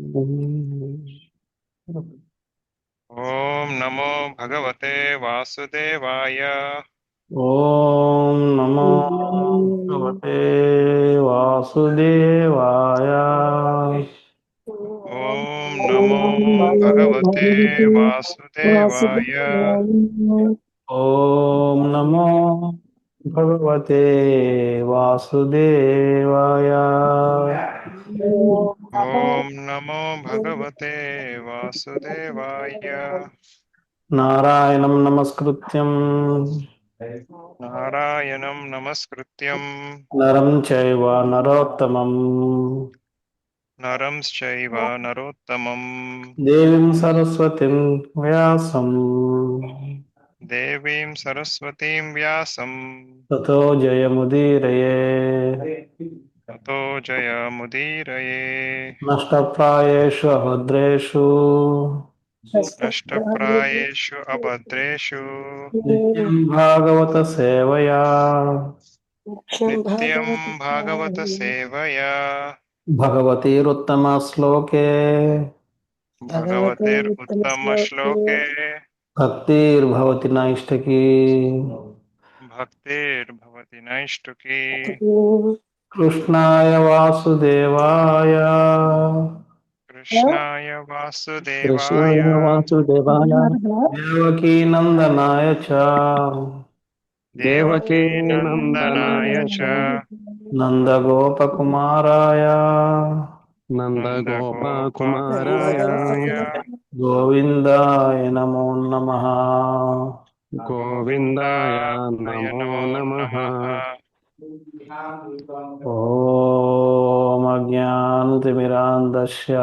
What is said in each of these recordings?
ओम नमो भगवते वासुदेवाय। ओम नमो भगवते वासुदेवाय। ओम नमो भगवते वासुदेवाय। ओम नमो भगवते वासुदेवाय। ओम नमो भगवते वासुदेवाय। नारायणं नमस्कृत्यं नारायणं नमस्कृत्यं नरं चैव नरोत्तमं नरंश्चैव नरोत्तमं देवीं सरस्वतीं व्यासं देवीं सरस्वतीं व्यासं ततो जयमुदीरये। ततो जयमुदीरये। नष्टप्रायेषु अभद्रेषु नष्टप्रायेषु अभद्रेषु नित्यं भागवत सेवया नित्यं भागवत सेवया भगवतीरुत्तमश्लोके भगवतेरुत्तमश्लोके भक्तिर्भवति नैष्ठकी। भक्तिर्भवति नैष्टुकी। कृष्णाय वासुदेवाय कृष्णाय वासुदेवाय कृष्णाय वासुदेवाय देवकीनन्दनाय च देवकी देवकीनन्दनाय नन्दनाय च च नन्दगोपकुमाराय नन्दगोपकुमाराय नन्दगोपकुमाराय गोविन्दाय नमो नमः। गोविन्दाय गोविन्दाय नमो नमो नमः। नमः। ॐ अज्ञानतिमिरान्धस्य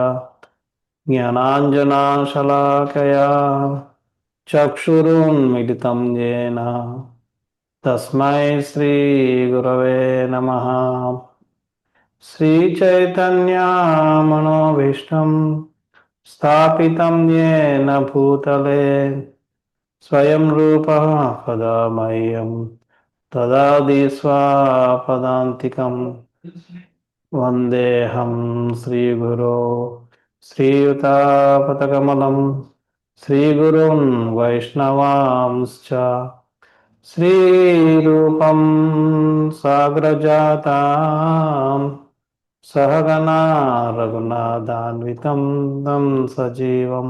ज्ञानाञ्जनाशलाकया चक्षुरुन्मिलितं येन तस्मै श्रीगुरवे नमः। श्रीचैतन्यमनोभीष्टं स्थापितं येन भूतले स्वयं रूपः कदा मह्यं ददाति स्वापदान्तिकम्। वन्देऽहं श्रीगुरो श्रीयुतापतकमलं श्रीगुरुन् वैष्णवांश्च श्रीरूपं साग्रजातां सहगना रघुनाथान्वितं तं सजीवं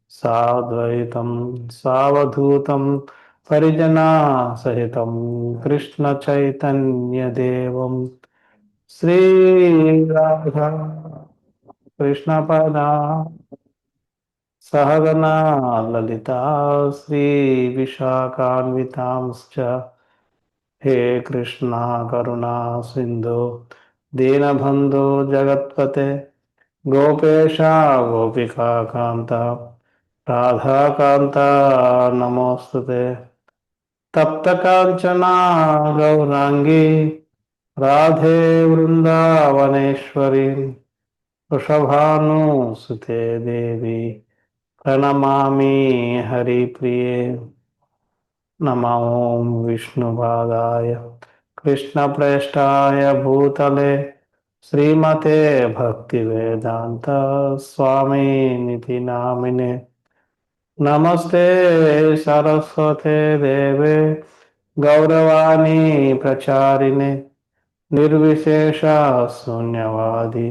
साद्वैतं सावधूतं परिजनासहितं कृष्णचैतन्यदेवं श्रीराधा कृष्णपदा सहगना ललिता श्रीविशाखान्वितांश्च हे कृष्णा करुणा सिन्धु दीनबन्धो जगत्पते गोपेशा गोपिका कान्ता राधाकान्ता नमोऽस्तुते। तप्तकाञ्चना गौराङ्गी राधे वृन्दावनेश्वरी वृषभानुसुते देवी प्रणमामि हरिप्रिये। नमो विष्णुपादाय कृष्णप्रेष्ठाय भूतले श्रीमते भक्तिवेदान्त स्वामिनिति नामिने। नमस्ते सरस्वते देवे गौरवाणी प्रचारिणे निर्विशेष शून्यवादी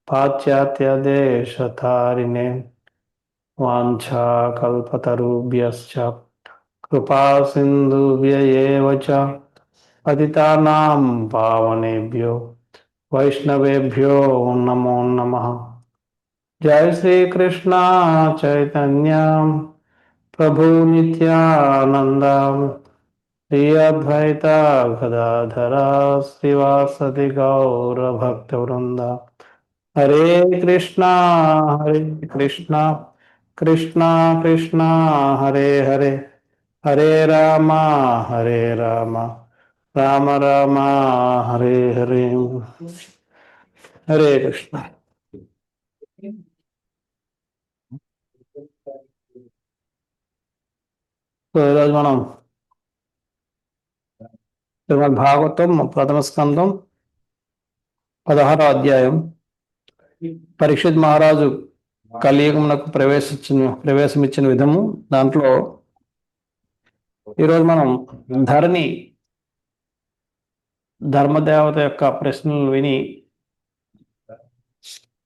पाश्चात्यदेशतारिणे वाञ्छाकल्पतरुभ्यश्च कृपा सिन्धुभ्य एव च पतितानां पावनेभ्यो वैष्णवेभ्यो नमो नमः। जय श्री कृष्ण चैतन्य प्रभु नित्यानंद श्री अद्वैता गदाधर श्रीवासदि गौर भक्तवृंद। हरे कृष्णा कृष्णा कृष्णा हरे हरे हरे राम राम राम हरे हरे। हरे कृष्ण। సో ఈరోజు మనం శ్రీమద్ భాగవతం ప్రథమ స్కందం 16వ అధ్యాయం పరీక్షిత్ మహారాజు కలియుగమునకు ప్రవేశమిచ్చిన విధము దాంట్లో ఈరోజు మనం ధరణి ధర్మదేవత యొక్క ప్రశ్నలు విని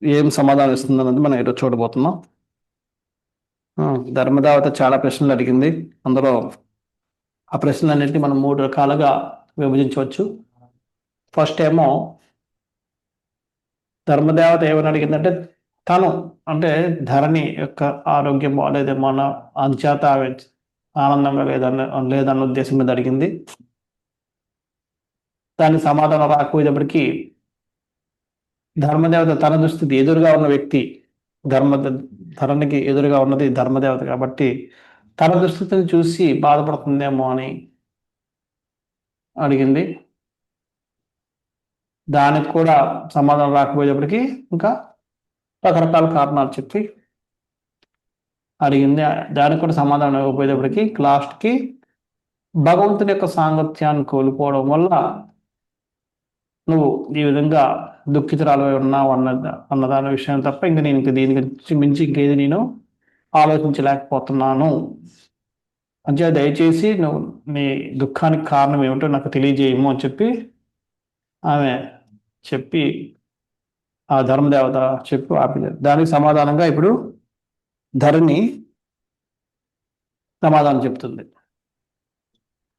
ఏం సమాధానం ఇస్తుందన్నది మనం ఈరోజు చూడబోతున్నాం. ధర్మదేవత చాలా ప్రశ్నలు అడిగింది. అందులో ఆ ప్రశ్నలన్నింటినీ మనం 3 రకాలుగా విభజించవచ్చు. ఫస్ట్ ఏమో ధర్మదేవత ఏమని అడిగిందంటే, తను అంటే ధరణి యొక్క ఆరోగ్యం బాగాలేదేమో అన్న అంచేత ఆనందంగా లేదన్న ఉద్దేశం మీద అడిగింది. దానికి సమాధానం రాకపోయేటప్పటికీ ధర్మదేవత తన దుస్థితి ఎదురుగా ఉన్న వ్యక్తి ధరణికి ఎదురుగా ఉన్నది ధర్మదేవత కాబట్టి తన దుస్థితిని చూసి బాధపడుతుందేమో అని అడిగింది. దానికి కూడా సమాధానం రాకపోయేటప్పటికి ఇంకా రకరకాల కారణాలు చెప్పి అడిగింది. దానికి కూడా సమాధానం ఇవ్వకపోయేటప్పటికి లాస్ట్కి భగవంతుని యొక్క సాంగత్యాన్ని కోల్పోవడం వల్ల నువ్వు ఈ విధంగా దుఃఖితురాలు ఉన్నావు అన్నదాని విషయం తప్ప ఇంక నేను దీనికి మించి ఇంకేది నేను ఆలోచించలేకపోతున్నాను. అంటే దయచేసి నువ్వు నీ దుఃఖానికి కారణం ఏమిటో నాకు తెలియజేయము అని ఆమె చెప్పి ఆ ధర్మదేవత చెప్పి ఆపింది. దానికి సమాధానంగా ఇప్పుడు ధరణి సమాధానం చెప్తుంది.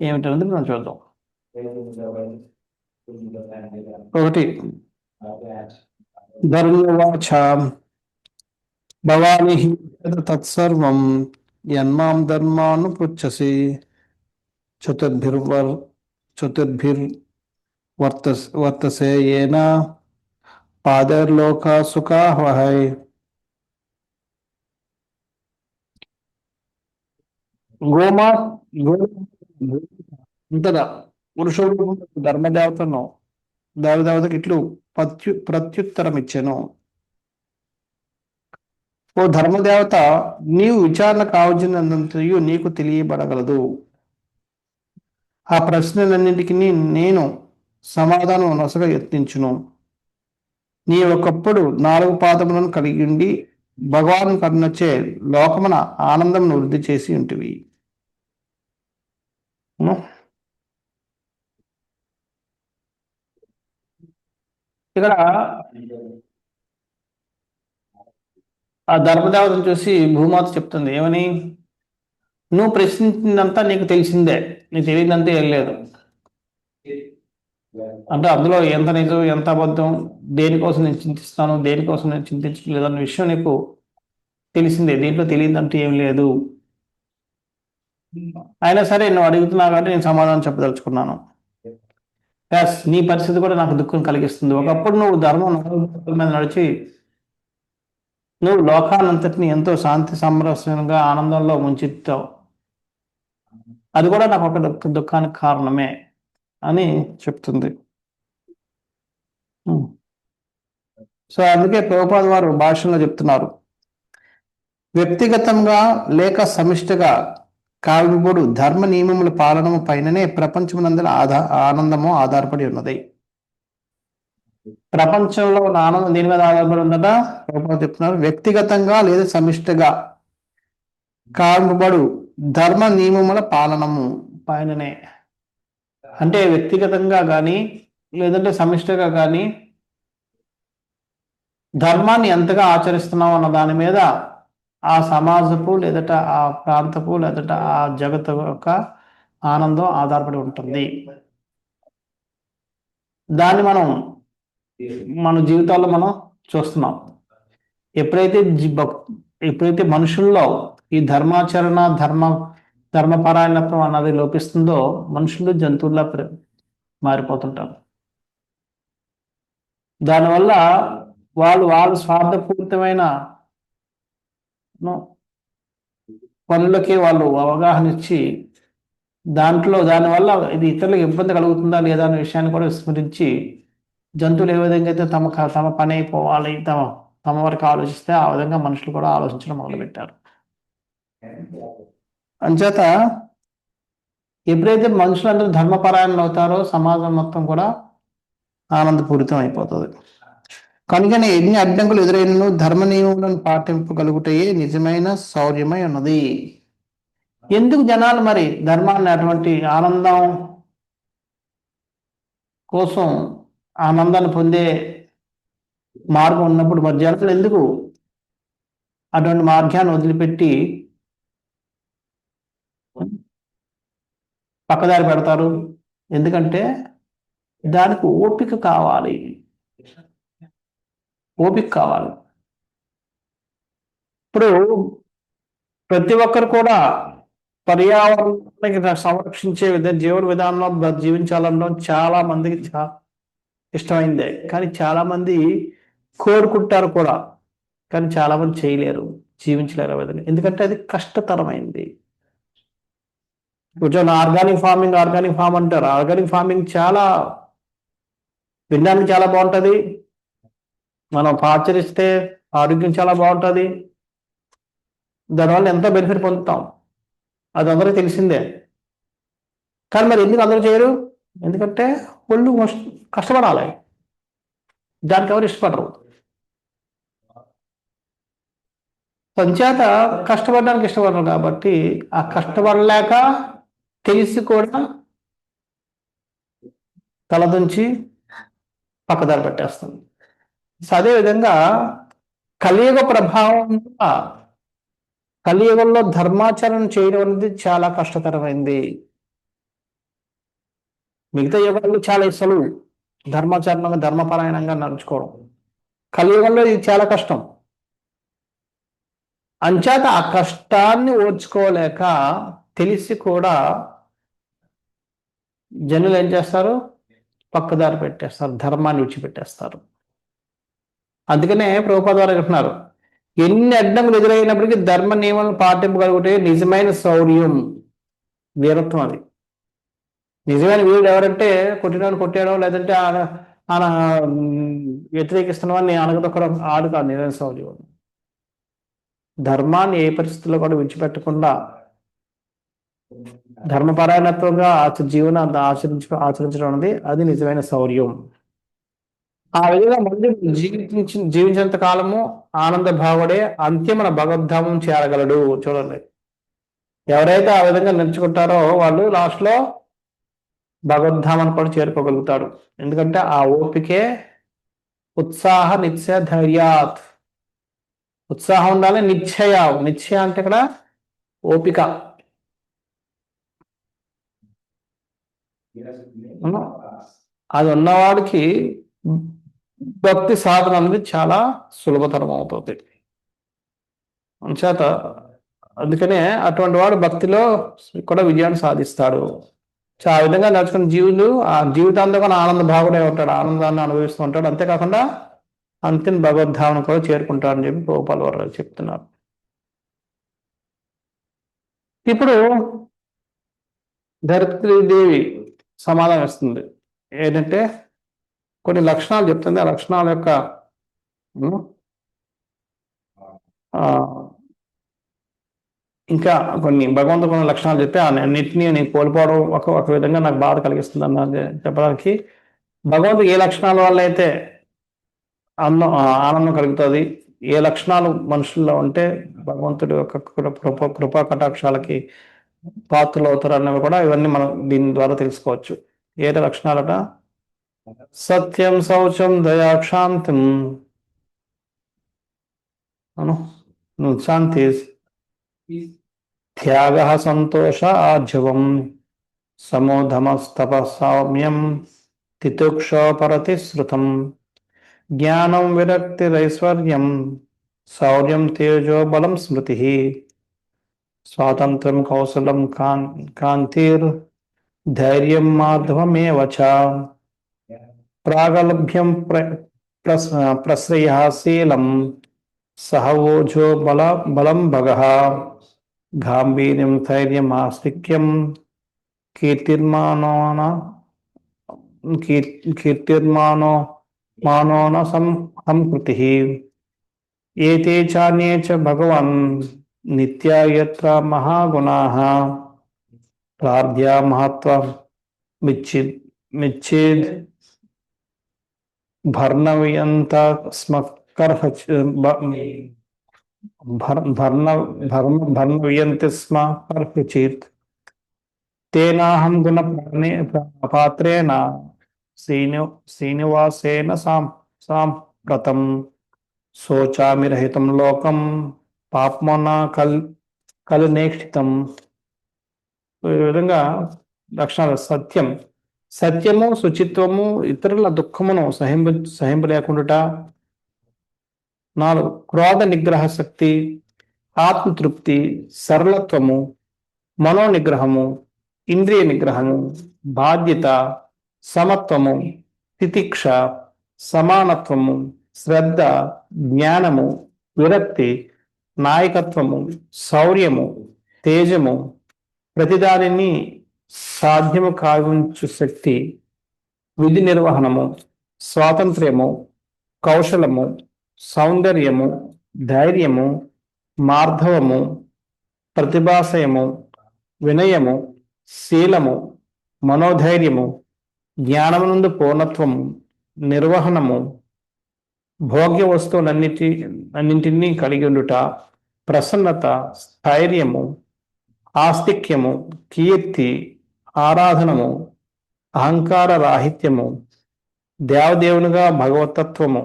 ఏమిటన్నది మనం చూద్దాం. 1 ధర్మవాచ భవాని తత్సర్వం యన్మాం ధర్మాను పృచ్చసి చతుర్భిర్వర్తసే ఏన పాదర్లోక సుఖావహై. గోమా ఇంతగా పురుషుడు దేవదేవతకి ఇట్లు ప్రత్యుత్తరం ఇచ్చాను. ఓ ధర్మదేవత, నీవు విచారణ కావలసినంతయు నీకు తెలియబడగలదు. ఆ ప్రశ్నలన్నింటికి నేను సమాధానం నొసగా యత్నించును. నీ ఒకప్పుడు 4 పాదములను కలిగి ఉండి భగవాను కరుణచే లోకమున ఆనందం వృద్ధి చేసి ఉంటివి. ఇక్కడ ఆ ధర్మదేవతను చూసి భూమాత చెప్తుంది ఏమని, నువ్వు ప్రశ్నించిందంతా నీకు తెలిసిందే, నీకు తెలియదంతా ఏం లేదు. అంటే అందులో ఎంత నిజం ఎంత అబద్ధం, దేనికోసం నేను చింతిస్తాను దేనికోసం నేను చింతించలేదు అన్న విషయం నీకు తెలిసిందే, దీంట్లో తెలియదంటూ ఏం లేదు. అయినా సరే నువ్వు అడుగుతున్నావు కాబట్టి నేను సమాధానం చెప్పదలుచుకున్నాను. నీ పరిస్థితి కూడా నాకు దుఃఖం కలిగిస్తుంది. ఒకప్పుడు నువ్వు ధర్మం మీద నడిచి నువ్వు లోకానంతటిని ఎంతో శాంతి సంరక్షణగా ఆనందంలో ముంచెత్తావు. అది కూడా నాకు ఒక దుఃఖానికి కారణమే అని చెప్తుంది. సో అందుకే ప్రభుపాద వారు భాషలో చెప్తున్నారు, వ్యక్తిగతంగా లేక సమిష్టిగా కావింపుడు ధర్మ నియమముల పాలనము పైననే ప్రపంచమునందరి ఆనందము ఆధారపడి ఉన్నది. ప్రపంచంలో ఉన్న ఆనందం దీని మీద ఆధారపడి ఉందట ప్రభుపాద చెప్తున్నారు. వ్యక్తిగతంగా లేదా సమిష్టిగా కావింపబడు ధర్మ నియమముల పాలనము పైననే, అంటే వ్యక్తిగతంగా కానీ లేదంటే సమిష్టిగా కానీ ధర్మాన్ని ఎంతగా ఆచరిస్తున్నాం అన్న దాని మీద ఆ సమాజపు లేదట ఆ ప్రాంతపు లేదట ఆ జగత్తు యొక్క ఆనందం ఆధారపడి ఉంటుంది. దాన్ని మనం మన జీవితాల్లో మనం చూస్తున్నాం. ఎప్పుడైతే మనుషుల్లో ఈ ధర్మాచరణ ధర్మపరాయణత్వం అన్నది లోపిస్తుందో మనుషులు జంతువుల్లా మారిపోతుంటారు. దానివల్ల వాళ్ళు స్వార్థపూరితమైన పనులకి వాళ్ళు అవగాహన ఇచ్చి దానివల్ల ఇది ఇతరులకు ఇబ్బంది కలుగుతుందా లేదా అనే విషయాన్ని కూడా విస్మరించి జంతువులు ఏ విధంగా అయితే తమ పని అయిపోవాలి తమ వరకు ఆలోచిస్తే ఆ విధంగా మనుషులు కూడా ఆలోచించడం మొదలుపెట్టారు. అంచేత ఎప్పుడైతే మనుషులందరూ ధర్మపరాయణలు అవుతారో సమాజం మొత్తం కూడా ఆనందపూరితం అయిపోతుంది. కనుకనే ఎన్ని అడ్డంకులు ఎదురైనను ధర్మ నియమములను పాటింపగలుగుటయే నిజమైన శౌర్యమై ఉన్నది. ఎందుకు జనాలు మరి ధర్మాన్ని అటువంటి ఆనందం కోసం ఆనందాన్ని పొందే మార్గం ఉన్నప్పుడు మరి జనాలు ఎందుకు అటువంటి మార్గాన్ని వదిలిపెట్టి పక్కదారి పెడతారు? ఎందుకంటే దానికి ఓపిక కావాలి. ఓపిక కావాలి. ఇప్పుడు ప్రతి ఒక్కరు కూడా పర్యావరణానికి సంరక్షించే జీవన విధానంలో జీవించాలనడం చాలా మందికి ఇష్టమైందే. కానీ చాలా మంది కోరుకుంటారు కూడా, కానీ చాలా మంది చేయలేరు, జీవించలేరు ఆ విధంగా. ఎందుకంటే అది కష్టతరమైంది. కొంచెం ఆర్గానిక్ ఫార్మ్ అంటారు. ఆర్గానిక్ ఫార్మింగ్ చాలా వినడానికి చాలా బాగుంటుంది. మనం ఆచరిస్తే ఆరోగ్యం చాలా బాగుంటుంది. దానివల్ల ఎంతో బెనిఫిట్ పొందుతాం, అది అందరికీ తెలిసిందే. కానీ మరి ఎందుకు అందరూ చేయరు? ఎందుకంటే ఒళ్ళు కష్టపడాలి, దానికి ఎవరు ఇష్టపడరు. సంచేత కష్టపడడానికి ఇష్టపడరు. కాబట్టి ఆ కష్టపడలేక తెలిసి కూడా తలదుంచి పక్కదారి పెట్టేస్తుంది. అదేవిధంగా కలియుగ ప్రభావం, కలియుగంలో ధర్మాచరణ చేయడం అనేది చాలా కష్టతరమైంది. మిగతా యుగాల్లో చాలా సులువు ధర్మాచరణంగా ధర్మపరాయణంగా నడుచుకోవడం. కలియుగంలో ఇది చాలా కష్టం. అంచేత ఆ కష్టాన్ని ఓర్చుకోలేక తెలిసి కూడా జనులు ఏం చేస్తారు? పక్కదారి పెట్టేస్తారు, ధర్మాన్ని విడిచిపెట్టేస్తారు. అందుకనే ప్రభుపాద వారు అంటున్నారు, ఎన్ని అడ్డంకులు ఎదురైనప్పటికీ ధర్మ నియమాలను పాటింపగలిగితే నిజమైన శౌర్యం, వీరత్వం. అది నిజమైన వీరుడు ఎవరంటే కొట్టినవాడు కొట్టేయడం, లేదంటే ఆయన వ్యతిరేకిస్తున్నవాడిని అనగదొక్కడం ఆడు కాదు నిజమైన శౌర్యం. ధర్మాన్ని ఏ పరిస్థితుల్లో కూడా విడిచిపెట్టకుండా ధర్మపరాయణత్వంగా జీవనాన్ని ఆచరించడం అనేది అది నిజమైన శౌర్యం. ఆ విధంగా మళ్ళీ జీవించినంత కాలము ఆనంద భావుడే అంత్యమున భగవద్ధామం చేరగలడు. చూడండి, ఎవరైతే ఆ విధంగా నేర్చుకుంటారో వాళ్ళు లాస్ట్ లో భగవద్ధామను కూడా చేరుకోగలుగుతాడు. ఎందుకంటే ఆ ఓపికే ఉత్సాహ నిత్య ధైర్యాత్. ఉత్సాహం ఉండాలి, నిశ్చయ అంటే ఇక్కడ ఓపిక. అది ఉన్నవాడికి భక్తి సాధన అనేది చాలా సులభతరం అవుతుంది. అంచేత అందుకనే అటువంటి వాడు భక్తిలో కూడా విజయాన్ని సాధిస్తాడు. ఆ విధంగా నడుచుకున్న జీవులు ఆ జీవితాంతం కూడా ఆనంద భాగుడే ఉంటాడు, ఆనందాన్ని అనుభవిస్తూ ఉంటాడు. అంతేకాకుండా అంతిమ భగవద్ధామను కూడా చేరుకుంటాడని చెప్పి ప్రభుపాద వారు చెప్తున్నారు. ఇప్పుడు ధరిత్రీదేవి సమాధానం ఇస్తుంది. ఏంటంటే కొన్ని లక్షణాలు చెప్తుంది. ఆ లక్షణాల యొక్క ఇంకా కొన్ని భగవంతుడు కొన్ని లక్షణాలు చెప్పి అన్నింటినీ నేను కోల్పోవడం ఒక విధంగా నాకు బాధ కలిగిస్తుంది అన్నది చెప్పడానికి, భగవంతుడు ఏ లక్షణాల వల్ల అయితే ఆనందం కలుగుతుంది, ఏ లక్షణాలు మనుషుల్లో ఉంటే భగవంతుడి యొక్క కృపా కటాక్షాలకి పాత్రలు అవుతారు అన్నవి కూడా ఇవన్నీ మనం దీని ద్వారా తెలుసుకోవచ్చు. ఏ లక్షణాలట? సత్యం, శౌచం, దయాక్షాంతం, శాంతి, త్యాగ, సంతోష, ఆర్జవం, సమోధమస్తప సౌమ్యం, తితుక్ష పరతిశ్రుతం, జ్ఞానం, విరక్తిరైశ్వర్యం, శౌర్యం, తేజో, బలం, స్మృతి, స్వాతంత్ర్యం, కౌశలం, కాంతిర్, ధైర్యం, మాధవమేవ చ, ప్రాగలభ్యం, ప్రశ్రయశీలం, సహవోజో, బలం, భగః, గాంభీర్యం, ధైర్యం, ఆస్తిక్యం, కీర్తిర్మానోన సంకృతి, ఏతే చాన్యే చ భగవన్ నిత్యా యత్ర మహాగుణాః, ప్రార్థ్యా మహత్వం మిచ్చేద్ భర్ణవియంత స్మకర్హ భర్ణవియంతి స్మ కర్హచిత్ తేనాహం గుణ పాత్రేణ శ్రీనివాసేన సాంప్రతం శోచామి రహితం లోకం పాప్మన కలినేక్షితం. ఈ విధంగా లక్షణాలు: సత్యము, శుచిత్వము, ఇతరుల దుఃఖమును సహింపలేకుండుట. 4 క్రోధ నిగ్రహ శక్తి, ఆత్మతృప్తి, సరళత్వము, మనోనిగ్రహము, ఇంద్రియ నిగ్రహము, బాధ్యత, సమత్వము, తితిక్ష, సమానత్వము, శ్రద్ధ, జ్ఞానము, విరక్తి, నాయకత్వము, శౌర్యము, తేజము, ప్రతిదానిని సాధ్యము కావించు శక్తి, విధి నిర్వహణము, స్వాతంత్ర్యము, కౌశలము, సౌందర్యము, ధైర్యము, మార్ధవము, ప్రతిభాశయము, వినయము, శీలము, మనోధైర్యము, జ్ఞానమునందు పూర్ణత్వము, నిర్వహణము, భోగ్య వస్తువులన్నింటినీ కలిగి ఉండుట, ప్రసన్నత, స్థైర్యము, ఆస్తిక్యము, కీర్తి, ఆరాధనము, అహంకార రాహిత్యము, దేవదేవునిగా భగవతత్వము,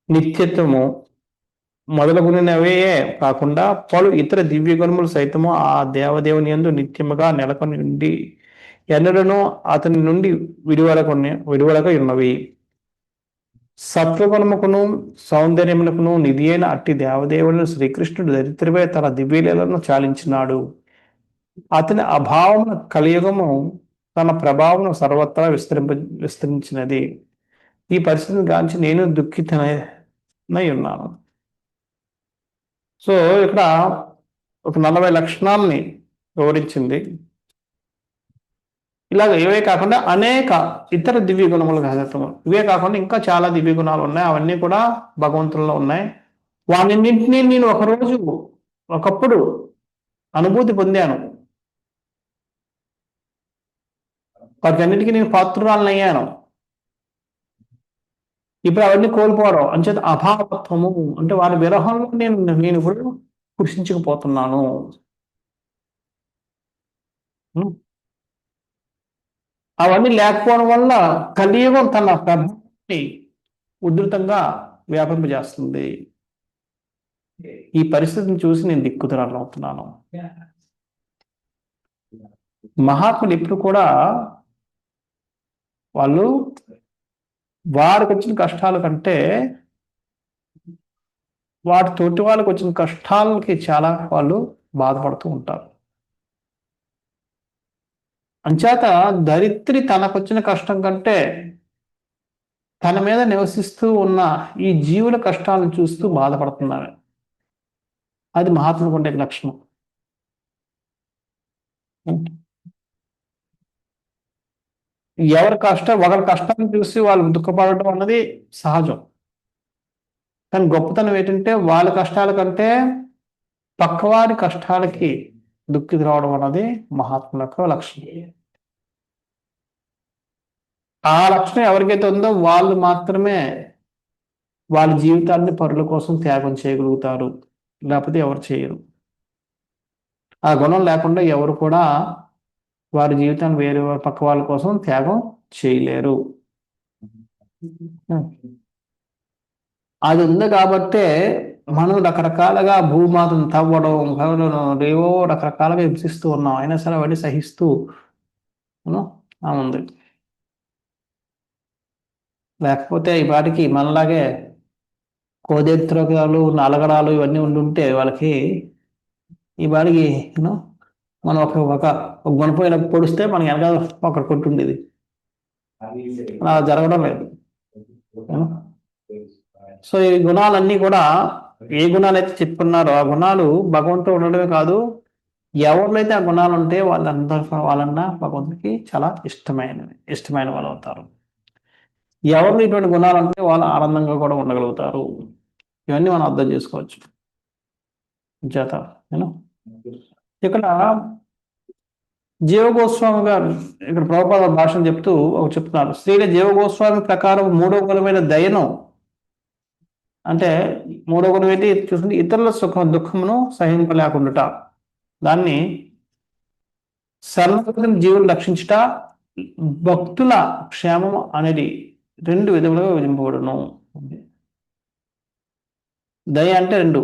నిత్యత్వము మొదలగునవే కాకుండా పలు ఇతర దివ్య గుణములు సైతము ఆ దేవదేవుని యందు నిత్యముగా నెలకొని ఉండి ఎన్నడనూ అతని నుండి విడువలక ఉన్నవి. సత్వగుణముకును సౌందర్యమునకును నిధి అయిన అట్టి దేవదేవులను శ్రీకృష్ణుడు దరిద్రపై తన దివ్యలీలను చాలించినాడు. అతని అభావమున కలియుగము తన ప్రభావం సర్వత్రా విస్తరించినది. ఈ పరిస్థితిని గాంచి నేను దుఃఖితనై ఉన్నాను. సో ఇక్కడ ఒక 40 లక్షణాలని వివరించింది. ఇలాగ ఇవే కాకుండా అనేక ఇతర దివ్య గుణములు కాదు, ఇవే కాకుండా ఇంకా చాలా దివ్య గుణాలు ఉన్నాయి. అవన్నీ కూడా భగవంతుల్లో ఉన్నాయి. వాటన్నింటినీ నేను ఒకప్పుడు అనుభూతి పొందాను. వాటికన్నిటికీ నేను పాత్రురాలను అయ్యాను. ఇప్పుడు అవన్నీ కోల్పోవడం అంచేత అభావత్వము అంటే వారి విరహంలో నేను ఇప్పుడు కృషించకపోతున్నాను. అవన్నీ లేకపోవడం వల్ల కలియుగం తన ప్రభావాన్ని ఉధృతంగా వ్యాపింపజేస్తుంది. ఈ పరిస్థితిని చూసి నేను దిక్కుదరాలవుతున్నాను. మహాత్ములు ఇప్పుడు కూడా వారికి వచ్చిన కష్టాల కంటే వాటి తోటి వాళ్ళకి వచ్చిన కష్టాలకి చాలా వాళ్ళు బాధపడుతూ ఉంటారు. అంచేత దరిద్రి తనకొచ్చిన కష్టం కంటే తన మీద నివసిస్తూ ఉన్న ఈ జీవుల కష్టాలను చూస్తూ బాధపడుతున్నారు. అది మహాత్ములకు ఉండే లక్షణం. ఒకరి కష్టాన్ని చూసి వాళ్ళు దుఃఖపడటం అన్నది సహజం. కానీ గొప్పతనం ఏంటంటే వాళ్ళ కష్టాల కంటే పక్కవారి కష్టాలకి దుఃఖితి రావడం అన్నది మహాత్ముల యొక్క లక్షణం. ఆ లక్షణం ఎవరికైతే ఉందో వాళ్ళు మాత్రమే వాళ్ళ జీవితాన్ని పరుల కోసం త్యాగం చేయగలుగుతారు. లేకపోతే ఎవరు చేయరు. ఆ గుణం లేకుండా ఎవరు కూడా వారి జీవితాన్ని వేరే పక్క వాళ్ళ కోసం త్యాగం చేయలేరు. అది ఉంది కాబట్టే మనం రకరకాలుగా భూమాతను తవ్వడం ఏవో రకరకాలుగా హింసిస్తూ ఉన్నాం. అయినా సరే అవన్నీ సహిస్తూ ఉంది. లేకపోతే ఈ పాటికి మనలాగే కోదేత్రకాలు, నలగడాలు ఇవన్నీ ఉండుంటే వాళ్ళకి ఈ పాటికి మనం ఒక గుణపోయిన పొడిస్తే మనకి వెనక ఒకరు కొట్టుండేది. అలా జరగడం లేదు. సో ఈ గుణాలన్నీ కూడా ఏ గుణాలు అయితే చెప్పుకున్నారో ఆ గుణాలు భగవంతుడు ఉండడమే కాదు, ఎవరినైతే ఆ గుణాలు ఉంటే వాళ్ళన్నా భగవంతుడికి చాలా ఇష్టమైన వాళ్ళు అవుతారు. ఎవరిని ఇటువంటి గుణాలు ఉంటే వాళ్ళు ఆనందంగా కూడా ఉండగలుగుతారు. ఇవన్నీ మనం అర్థం చేసుకోవచ్చు. చేత ఇక్కడ జీవ గోస్వామి గారు ఇక్కడ ప్రభుపాద భాషను చెప్తూ ఒక చెప్తున్నారు. శ్రీల జీవ గోస్వామి ప్రకారం మూడో గుణమైన దయను, అంటే మూడో గుణం ఏంటి చూస్తుంది, ఇతరుల సుఖం దుఃఖమును సహింపలేకుండుట. దాన్ని శరణాగతుల జీవులు రక్షించుట, భక్తుల క్షేమం అనేది రెండు విధములుగా విధింపబడును. దయ అంటే రెండు,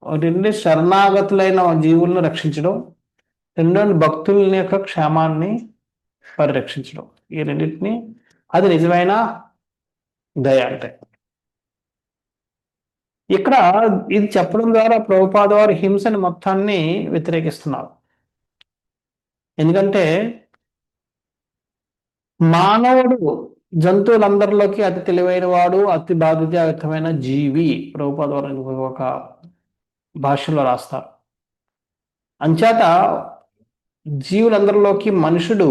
ఒకటి శరణాగతులైన జీవులను రక్షించడం, రెండోది భక్తుల యొక్క క్షేమాన్ని పరిరక్షించడం. ఈ రెండింటిని అది నిజమైన దయ అంటే. ఇక్కడ ఇది చెప్పడం ద్వారా ప్రభుపాద వారు హింసని మొత్తాన్ని వ్యతిరేకిస్తున్నారు. ఎందుకంటే మానవుడు జంతువులందరిలోకి అతి తెలివైన వాడు, అతి బాధ్యతాయుతమైన జీవి. ప్రభుపాద వారు ఒక భాషలో రాస్తారు. అంచేత జీవులందరిలోకి మనుషుడు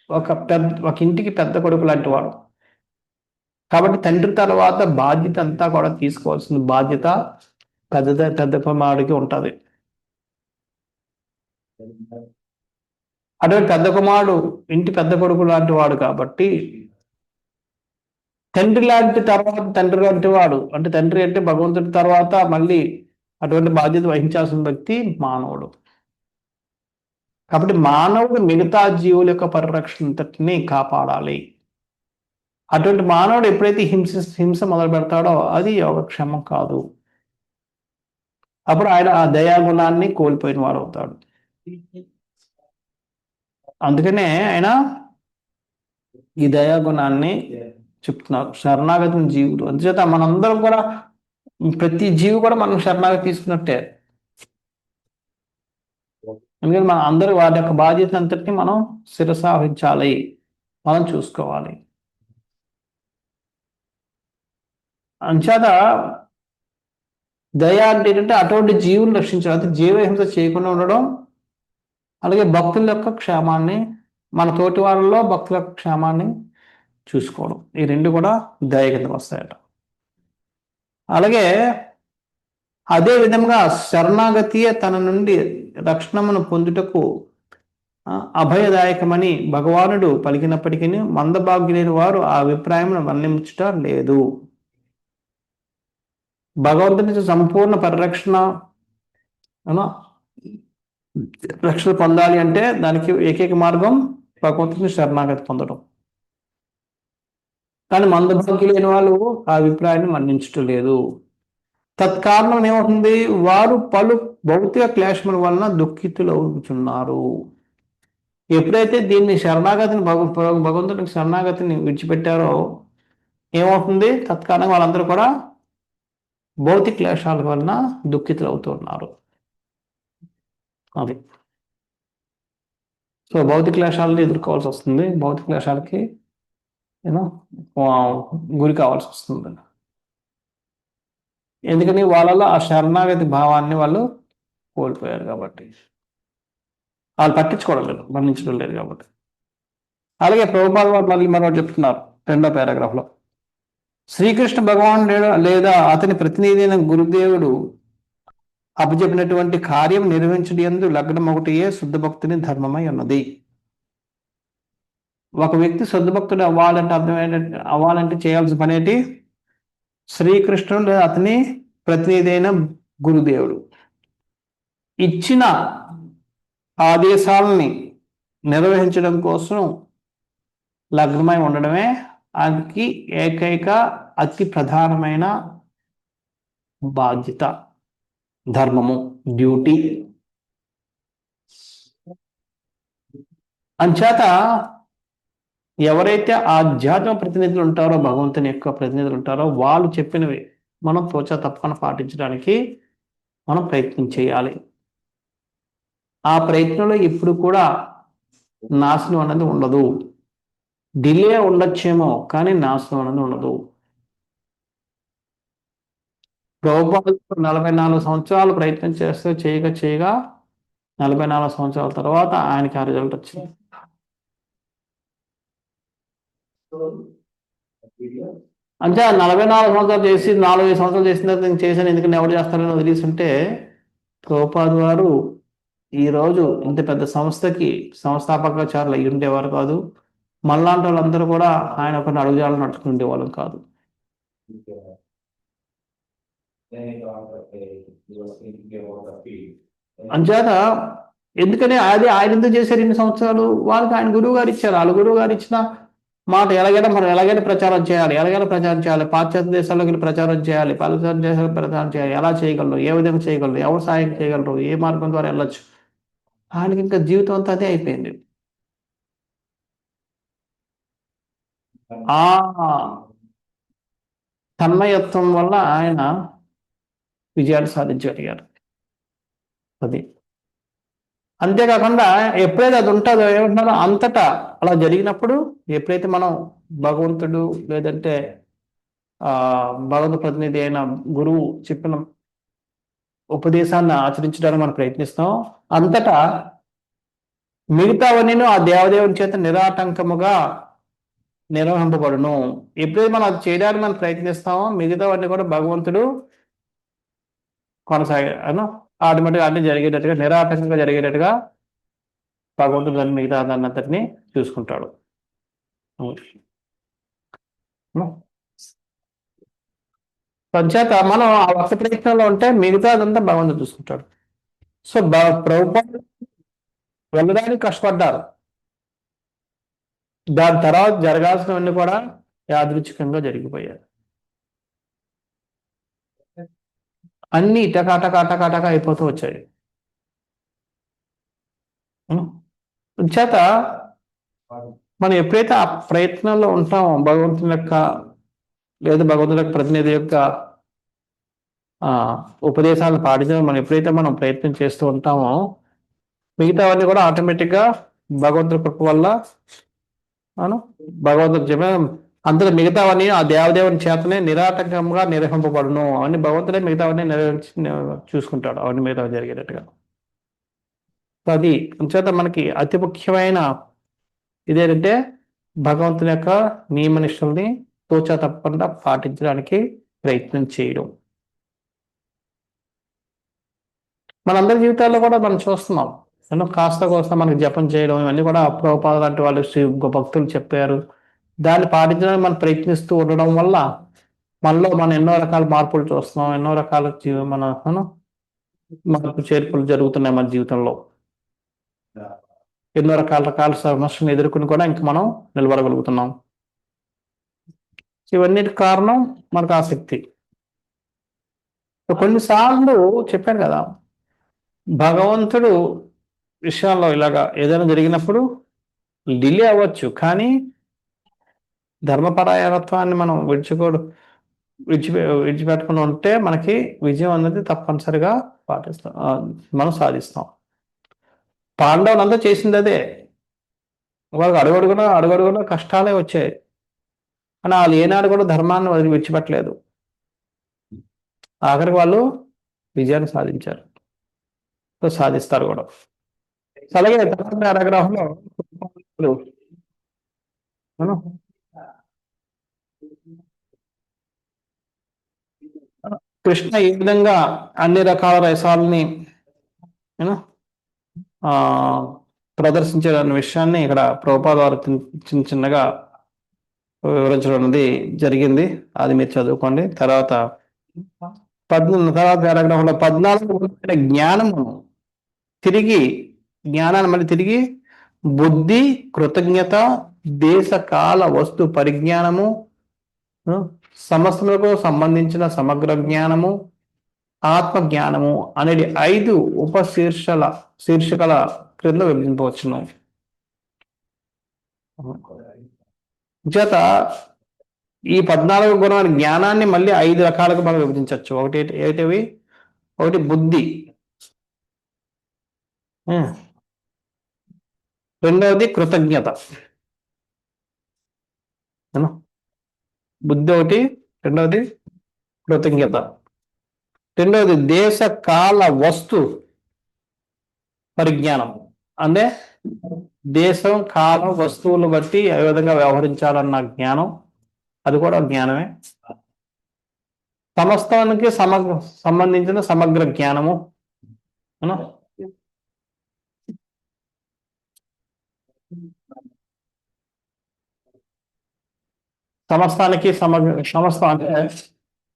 ఒక ఇంటికి పెద్ద కొడుకు లాంటి వాడు. కాబట్టి తండ్రి తర్వాత బాధ్యత అంతా కూడా తీసుకోవాల్సిన బాధ్యత పెద్ద కుమారుడికి ఉంటుంది. అటువంటి పెద్ద కుమారుడు ఇంటి పెద్ద కొడుకు లాంటి వాడు కాబట్టి తండ్రి లాంటి వాడు, అంటే తండ్రి అంటే భగవంతుడి తర్వాత మళ్ళీ అటువంటి బాధ్యత వహించాల్సిన వ్యక్తి మానవుడు. కాబట్టి మానవుడు మిగతా జీవుల యొక్క పరిరక్షణ అంతటిని కాపాడాలి. అటువంటి మానవుడు ఎప్పుడైతే హింస మొదలు పెడతాడో అది యోగక్షేమం కాదు. అప్పుడు ఆయన ఆ దయాగుణాన్ని కోల్పోయిన వాడు అవుతాడు. అందుకనే ఆయన ఈ దయాగుణాన్ని చెప్తున్నారు. శరణాగతి జీవులు, అందుచేత మనందరం కూడా ప్రతి జీవి కూడా మనం శరణాగతి తీసుకున్నట్టే. ఎందుకంటే మన అందరూ వాటి యొక్క బాధ్యత అంతటిని మనం శిరసావహించాలి, మనం చూసుకోవాలి. అంచేత దయ అంటే ఏంటంటే అటువంటి జీవులు రక్షించాలి, అంటే జీవహింస చేయకుండా ఉండడం, అలాగే భక్తుల యొక్క క్షేమాన్ని, మన తోటి వాళ్ళలో భక్తుల యొక్క క్షేమాన్ని చూసుకోవడం. ఈ రెండు కూడా దయ కిందకు వస్తాయట. అలాగే అదే విధంగా శరణాగతియే తన నుండి రక్షణమును పొందుటకు అభయదాయకమని భగవానుడు పలికినప్పటికీ మందభాగ్యులైన వారు ఆ అభిప్రాయమును వర్ణించుట లేదు. భగవంతుని సంపూర్ణ పరిరక్షణ రక్షణ పొందాలి అంటే దానికి ఏకైక మార్గం భగవంతుని శరణాగతి పొందడం. కానీ మందభాగ్యులైన వాళ్ళు ఆ అభిప్రాయాన్ని మన్నించటం లేదు. తత్కారణం ఏమవుతుంది, వారు పలు భౌతిక క్లేశముల వలన దుఃఖితులు అవుతున్నారు. ఎప్పుడైతే దీన్ని శరణాగతిని భగవంతునికి శరణాగతిని విడిచిపెట్టారో ఏమవుతుంది, తత్కారణంగా వాళ్ళందరూ కూడా భౌతిక క్లేశాల వలన దుఃఖితులు అవుతున్నారు. అది సో భౌతిక క్లేశాలను ఎదుర్కోవాల్సి వస్తుంది, భౌతిక క్లేశాలకి గురి కావాల్సి వస్తుంది. ఎందుకని వాళ్ళలో ఆ శరణాగతి భావాన్ని వాళ్ళు కోల్పోయారు కాబట్టి, వాళ్ళు పట్టించుకోవడం లేదు, మరణించడం లేదు కాబట్టి. అలాగే ప్రభుపాద వారు మళ్ళీ మరొకటి చెప్తున్నారు 2వ పారాగ్రాఫ్లో. శ్రీకృష్ణ భగవానుడు లేదా అతని ప్రతినిధి అయిన గురుదేవుడు అప్పచెప్పినటువంటి కార్యం నిర్వహించడం యందు లగ్నం ఒకటియే శుద్ధ భక్తుని ధర్మమై ఉన్నది. ఒక వ్యక్తి శుద్ధ భక్తుడు అవ్వాలంటే చేయాల్సిన పని ఏంటి, శ్రీకృష్ణుడు లేదా అతని ప్రతినిధి అయిన గురుదేవుడు ఇచ్చిన ఆదేశాలని నిర్వహించడం కోసం లగ్నమై ఉండడమే అది ఏకైక అతి ప్రధానమైన బాధ్యత, ధర్మము, డ్యూటీ. అంచేత ఎవరైతే ఆధ్యాత్మిక ప్రతినిధులు ఉంటారో, భగవంతుని యొక్క ప్రతినిధులు ఉంటారో, వాళ్ళు చెప్పినవి మనం తోచా తప్పకుండా పాటించడానికి మనం ప్రయత్నం చేయాలి. ఆ ప్రయత్నంలో ఇప్పుడు కూడా నాశనం అనేది ఉండదు. డిలే ఉండొచ్చేమో కానీ నాశనం అనేది ఉండదు. ప్రభుపాదులు 44 సంవత్సరాలు ప్రయత్నం చేస్తే చేయగా 44 సంవత్సరాల తర్వాత ఆయనకి ఆ రిజల్ట్ వచ్చింది. అంటే 44 సంవత్సరాలు చేసి 4-5 సంవత్సరాలు చేసిన తర్వాత నేను చేశాను ఎందుకంటే ఎవరు చేస్తారని వదిలేస్తుంటే ప్రభుపాద వారు ఈ రోజు ఇంత పెద్ద సంస్థకి సంస్థాపకాచారులు అయి ఉండేవారు కాదు. మనలాంటి వాళ్ళందరూ కూడా ఆయన ఒక అడుగుజాలను నడుచుకుని ఉండేవాళ్ళం కాదు. అంచేత ఎందుకని అది ఆయన ఎందుకు చేశారు ఇన్ని సంవత్సరాలు? వాళ్ళకి ఆయన గురువు గారు ఇచ్చారు. వాళ్ళ గురువు గారు ఇచ్చిన మాట ఎలాగైనా మనం ఎలాగైనా ప్రచారం చేయాలి, ఎలాగైనా ప్రచారం చేయాలి, పాశ్చాత్య దేశాల్లోకి వెళ్ళి ప్రచారం చేయాలి, పాశ్చాత్య దేశాలకు ప్రచారం చేయాలి, ఎలా చేయగలరు, ఏ విధంగా చేయగలరు, ఎవరు సాయం చేయగలరు, ఏ మార్గం ద్వారా వెళ్ళొచ్చు. ఆయనకి ఇంకా జీవితం అంతా అదే అయిపోయింది. ఆ తన్మయత్వం వల్ల ఆయన విజయాలు సాధించగలిగారు. అది అంతేకాకుండా ఎప్పుడైతే అది ఉంటుందో ఏమంటున్నారో అంతటా అలా జరిగినప్పుడు, ఎప్పుడైతే మనం భగవంతుడు లేదంటే భగవద్ ప్రతినిధి అయిన గురువు చెప్పిన ఉపదేశాన్ని ఆచరించడానికి మనం ప్రయత్నిస్తాం, అంతటా మిగతావన్నీ ఆ దేవదేవుని చేత నిరాటంకముగా నిర్వహింపబడును. ఎప్పుడైతే మనం అది చేయడానికి మనం ప్రయత్నిస్తామో మిగతావన్నీ కూడా భగవంతుడు కొనసాగాను ఆటోమేటిక్గా అన్ని జరిగేటట్టుగా నిరాటంకంగా జరిగేటట్టుగా భగవంతుడు దాన్ని మిగతా దాన్ని అంతటిని చూసుకుంటాడు. పంచేత మనం ఆ ఒక్క ప్రయత్నంలో ఉంటే మిగతాదంతా భగవంతుడు చూసుకుంటాడు. సో ప్రభుత్వం వెళ్ళడానికి కష్టపడ్డారు. దాని తర్వాత జరగాల్సినవన్నీ కూడా యాదృచ్ఛికంగా జరిగిపోయాయి. అన్ని టకాటక అయిపోతూ వచ్చాయి. చేత మనం ఎప్పుడైతే ఆ ప్రయత్నంలో ఉంటామో భగవంతుని యొక్క లేదా భగవంతుని యొక్క ప్రతినిధి యొక్క ఉపదేశాలను పాటించడం మనం ప్రయత్నం చేస్తూ ఉంటామో మిగతావన్నీ కూడా ఆటోమేటిక్గా భగవంతుడి కృప వల్ల భగవంతుడు చెప్పిన అంతలో మిగతావన్నీ ఆ దేవదేవుని చేతనే నిరాటంకంగా నిర్వహింపబడును. అవన్నీ భగవంతుడే మిగతావన్నీ చూసుకుంటాడు, అవన్నీ మిగతా జరిగేటట్టుగా. అది అంచేత మనకి అతి ముఖ్యమైన ఇదేంటంటే భగవంతుని యొక్క నియమనిష్టల్ని తోచా తప్పకుండా పాటించడానికి ప్రయత్నం చేయడం. మనందరి జీవితాల్లో కూడా మనం చూస్తున్నాం. కాస్త కోస్త మనకి జపం చేయడం ఇవన్నీ కూడా ప్రభుపాద లాంటి వాళ్ళు భక్తులు చెప్పారు. దాన్ని పాటించడానికి మనం ప్రయత్నిస్తూ ఉండడం వల్ల మనం ఎన్నో రకాల మార్పులు చూస్తున్నాం, ఎన్నో రకాల మార్పు చేర్పులు జరుగుతున్నాయి మన జీవితంలో. ఎన్నో రకాల సమస్యలను ఎదుర్కొని కూడా ఇంక మనం నిలబడగలుగుతున్నాం. ఇవన్నిటి కారణం మనకు ఆసక్తి. కొన్నిసార్లు చెప్పాను కదా, భగవంతుడు విషయాల్లో ఇలాగా ఏదైనా జరిగినప్పుడు డిలే అవ్వచ్చు, కానీ ధర్మపరాయణత్వాన్ని మనం విడిచిపెట్టకుండా ఉంటే మనకి విజయం అనేది తప్పనిసరిగా మనం సాధిస్తాం. పాండవులంతా చేసింది అదే. వాళ్ళకి అడుగడుగునా కష్టాలే వచ్చాయి, కానీ వాళ్ళు ఏనాడు కూడా ధర్మాన్ని విడిచిపెట్టలేదు. ఆఖరికి వాళ్ళు విజయాన్ని సాధించారు, సాధిస్తారు కూడా. అలాగే పారాగ్రాఫ్లో కృష్ణ ఈ విధంగా అన్ని రకాల రసాలని ప్రదర్శించే విషయాన్ని ఇక్కడ ప్రభుపాద వారు చిన్నగా వివరించడం అనేది జరిగింది. అది మీరు చదువుకోండి. తర్వాత పారాగ్రాఫ్లో 14 జ్ఞానాన్ని మళ్ళీ తిరిగి బుద్ధి, కృతజ్ఞత, దేశకాల వస్తు పరిజ్ఞానము, సమస్యలకు సంబంధించిన సమగ్ర జ్ఞానము, ఆత్మ జ్ఞానము అనేది 5 శీర్షికల క్రింద విభజింపవచ్చును. చేత ఈ 14 గుణమైన జ్ఞానాన్ని మళ్ళీ 5 రకాలుగా మనం విభజించవచ్చు. ఒకటి బుద్ధి, రెండవది కృతజ్ఞత, బుద్ధి ఒకటి, రెండవది కృతజ్ఞత, రెండవది దేశ కాల వస్తు పరిజ్ఞానం. అంటే దేశం, కాలం, వస్తువులు బట్టి ఏ విధంగా వ్యవహరించాలన్న జ్ఞానం, అది కూడా జ్ఞానమే. సమస్తానికి సంబంధించిన సమగ్ర జ్ఞానము, సమస్తానికి సమస్తం అంటే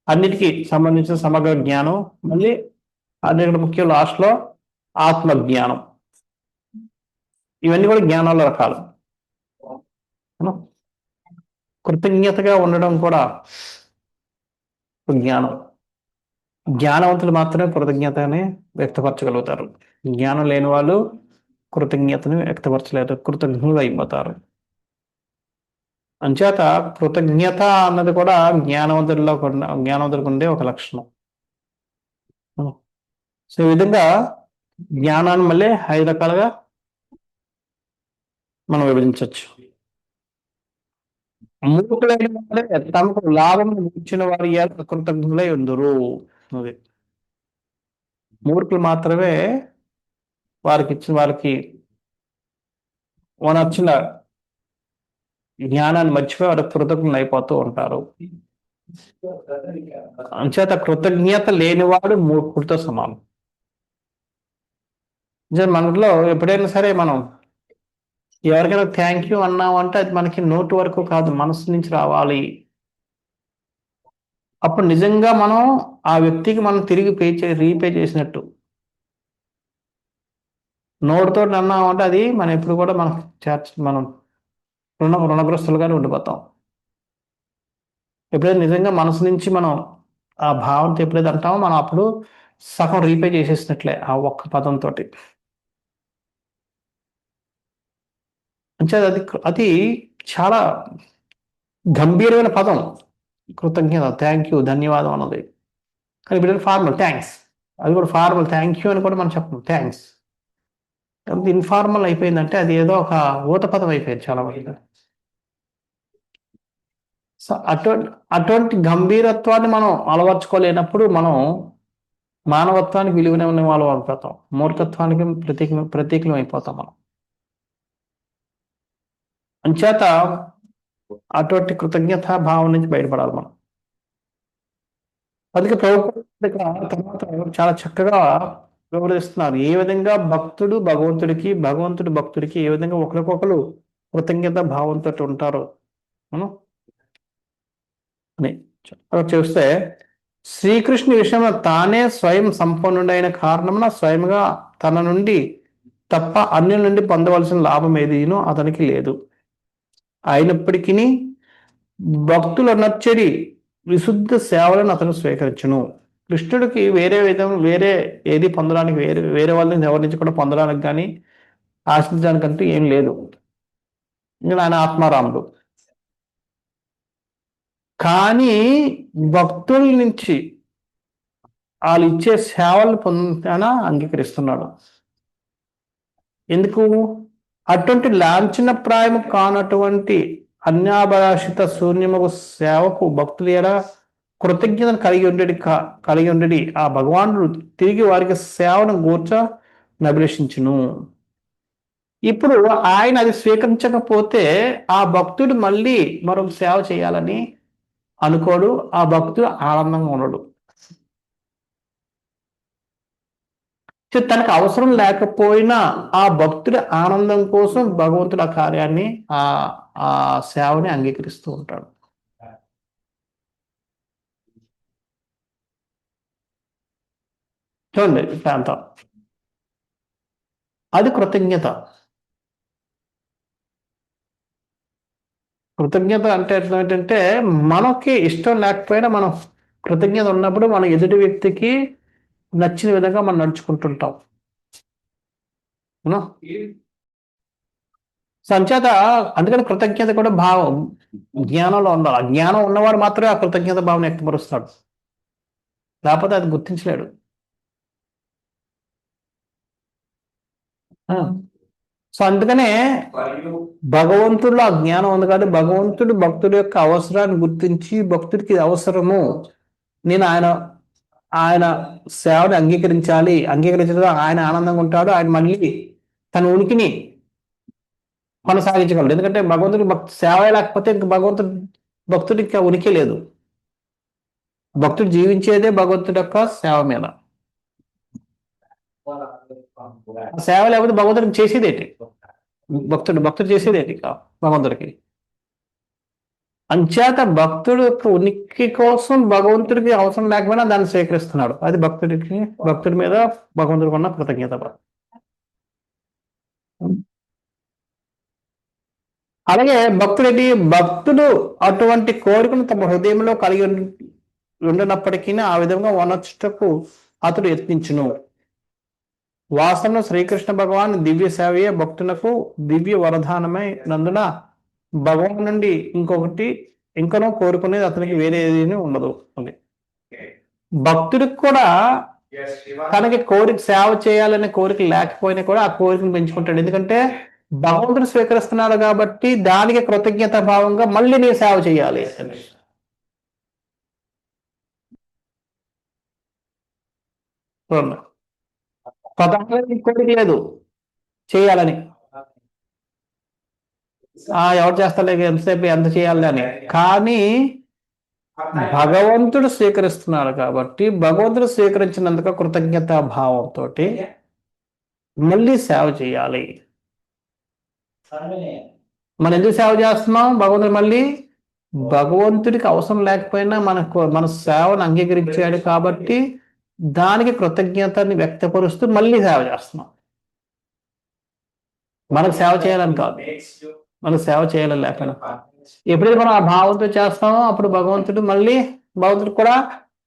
అన్నిటికీ సంబంధించిన సమగ్ర జ్ఞానం, మళ్ళీ అన్నిటికంటే ముఖ్యం లాస్ట్లో ఆత్మజ్ఞానం. ఇవన్నీ కూడా జ్ఞానాల రకాలు. కృతజ్ఞతగా ఉండడం కూడా జ్ఞానం. జ్ఞానవంతులు మాత్రమే కృతజ్ఞతని వ్యక్తపరచగలుగుతారు. జ్ఞానం లేని వాళ్ళు కృతజ్ఞతని వ్యక్తపరచలేరు, కృతజ్ఞులు అయిపోతారు. అంచేత కృతజ్ఞత అన్నది కూడా జ్ఞానవంతులకు ఉండే ఒక లక్షణం. సో ఈ విధంగా జ్ఞానాన్ని మళ్ళీ 5 రకాలుగా మనం విభజించవచ్చు. మూర్ఖులైన వారే తమకు లాభం ఇచ్చిన వారి కృతజ్ఞులై ఉందరు. అది మూర్ఖులు మాత్రమే వారికి నచ్చిన జ్ఞానాన్ని మర్చిపోయి వారు కృతజ్ఞులు అయిపోతూ ఉంటారు. అంచేత కృతజ్ఞత లేనివాడు మూర్ఖుడితో సమానం. మనలో ఎప్పుడైనా సరే మనం ఎవరికైనా థ్యాంక్ యూ అన్నామంటే అది మనకి నోటి వరకు కాదు, మనసు నుంచి రావాలి. అప్పుడు నిజంగా మనం ఆ వ్యక్తికి మనం తిరిగి రీపే చేసినట్టు. నోటితో అన్నామంటే అది మనం ఎప్పుడు కూడా మనం రుణగ్రస్తులుగానే ఉండిపోతాం. ఎప్పుడైతే నిజంగా మనసు నుంచి మనం ఆ భావంతో ఎప్పుడైతే అంటామో మనం అప్పుడు సగం రీపే చేసేసినట్లే ఆ ఒక్క పదంతో. అంటే అది చాలా గంభీరమైన పదం కృతజ్ఞత, థ్యాంక్ యూ, ధన్యవాదం అన్నది. కానీ ఇప్పుడు ఫార్మల్ థ్యాంక్స్, అది కూడా ఫార్మల్ థ్యాంక్ యూ అని కూడా మనం చెప్పం, థ్యాంక్స్. కాబట్టి ఇన్ఫార్మల్ అయిపోయిందంటే అది ఏదో ఒక ఊత పదం అయిపోయింది చాలా మంది. సో అటువంటి గంభీరత్వాన్ని మనం అలవర్చుకోలేనప్పుడు మనం మానవత్వానికి విలువనే వాళ్ళు అయిపోతాం, మూర్ఖత్వానికి ప్రతీకలం అయిపోతాం మనం. అంచేత అటువంటి కృతజ్ఞత భావం నుంచి బయటపడాలి మనం. అందుకే తర్వాత చాలా చక్కగా వివరిస్తున్నారు ఏ విధంగా భక్తుడు భగవంతుడికి, భగవంతుడు భక్తుడికి ఏ విధంగా ఒకరికొకరు కృతజ్ఞత భావంతో ఉంటారో మనం అని చూస్తే, శ్రీకృష్ణుని విషయంలో తానే స్వయం సంపన్నుడైన కారణమున స్వయంగా తన నుండి తప్ప అన్యుల నుండి పొందవలసిన లాభం ఏదీనూ అతనికి లేదు. అయినప్పటికీ భక్తుల నచ్చడి విశుద్ధ సేవలను అతను స్వీకరించును. కృష్ణుడికి వేరే ఏది పొందడానికి, వేరే వాళ్ళని ఎవరి నుంచి కూడా పొందడానికి కానీ ఆశించడానికంటూ ఏం లేదు. ఇంకా ఆయన ఆత్మారాముడు. కానీ భక్తుల నుంచి వాళ్ళు ఇచ్చే సేవలు పొందుతానా అంగీకరిస్తున్నాడు. ఎందుకు? అటువంటి లాంఛన ప్రాయము కానటువంటి అన్యాభాషిత శూన్యముకు సేవకు భక్తులు ఎలా కృతజ్ఞతను కలిగి ఉండేది ఆ భగవానుడు తిరిగి వారికి సేవను గూర్చ అభిలషించును. ఇప్పుడు ఆయన అది స్వీకరించకపోతే ఆ భక్తుడు మళ్ళీ మరొక సేవ చేయాలని అనుకోడు, ఆ భక్తుడు ఆనందంగా ఉండడు. తనకు అవసరం లేకపోయినా ఆ భక్తుడి ఆనందం కోసం భగవంతుడు ఆ కార్యాన్ని, ఆ సేవని అంగీకరిస్తూ ఉంటాడు. చూడండి ప్రాంతం, అది కృతజ్ఞత. కృతజ్ఞత అంటే అర్థం ఏంటంటే మనకి ఇష్టం లేకపోయినా మనం కృతజ్ఞత ఉన్నప్పుడు మన ఎదుటి వ్యక్తికి నచ్చిన విధంగా మనం నడుచుకుంటుంటాం. సంచేత అందుకని కృతజ్ఞత కూడా భావం జ్ఞానంలో ఉండాలి. ఆ జ్ఞానం ఉన్నవాడు మాత్రమే ఆ కృతజ్ఞత భావన వ్యక్తపరుస్తాడు, లేకపోతే అది గుర్తించలేడు. సో అందుకనే భగవంతుడిలో ఆ జ్ఞానం ఉంది కాబట్టి భగవంతుడు భక్తుడి యొక్క అవసరాన్ని గుర్తించి భక్తుడికి అవసరము, నేను ఆయన సేవని అంగీకరించడం ఆయన ఆనందంగా ఉంటాడు, ఆయన మళ్ళీ తన ఉనికిని కొనసాగించగలడు. ఎందుకంటే భగవంతుడికి సేవ లేకపోతే ఇంకా భక్తుడికి ఉనికి లేదు. భక్తుడు జీవించేదే భగవంతుడి యొక్క సేవ మీద. సేవ లేకపోతే భగవంతుడికి చేసేదేంటి? భక్తుడు చేసేదేంటి భగవంతుడికి? అంచేత భక్తుడు యొక్క ఉనికి కోసం భగవంతుడికి అవసరం లేకపోయినా దాన్ని స్వీకరిస్తున్నాడు. అది భక్తుడి మీద భగవంతుడికి ఉన్న కృతజ్ఞత. అలాగే భక్తుడు అటువంటి కోరికను తమ హృదయంలో కలిగి ఉండినప్పటికీ ఆ విధంగా వనర్చుటకు అతడు యత్నించును. వాస్తవంలో శ్రీకృష్ణ భగవాన్ దివ్య సేవయే భక్తులకు దివ్య వరదానమై నందున భగవాన్ నుండి ఇంకనో కోరుకునేది అతనికి వేరే ఏదీ ఉండదు. భక్తుడికి కూడా తనకి సేవ చేయాలనే కోరిక లేకపోయినా కూడా ఆ కోరికను పెంచుకుంటాడు. ఎందుకంటే భగవంతుడు స్వీకరిస్తున్నాడు కాబట్టి దానికి కృతజ్ఞత భావంగా మళ్ళీ నీ సేవ చేయాలి. కోరిక లేదు చేయాలని, ఎవరు చేస్తాలే ఎంతసేపు ఎంత చేయాలి అని. కానీ భగవంతుడు స్వీకరిస్తున్నాడు కాబట్టి భగవంతుడు స్వీకరించినందుకు కృతజ్ఞత భావంతో మళ్ళీ సేవ చేయాలి. మనం ఎందుకు సేవ చేస్తున్నాం? భగవంతుడికి అవసరం లేకపోయినా మన సేవను అంగీకరించాడు కాబట్టి దానికి కృతజ్ఞతని వ్యక్తపరుస్తూ మళ్ళీ సేవ చేస్తున్నాం. మనకు సేవ చేయాలని కాదు, మనకు సేవ చేయాలని లేకపోయినా ఎప్పుడైతే మనం ఆ భావంతో చేస్తామో అప్పుడు భగవంతుడు కూడా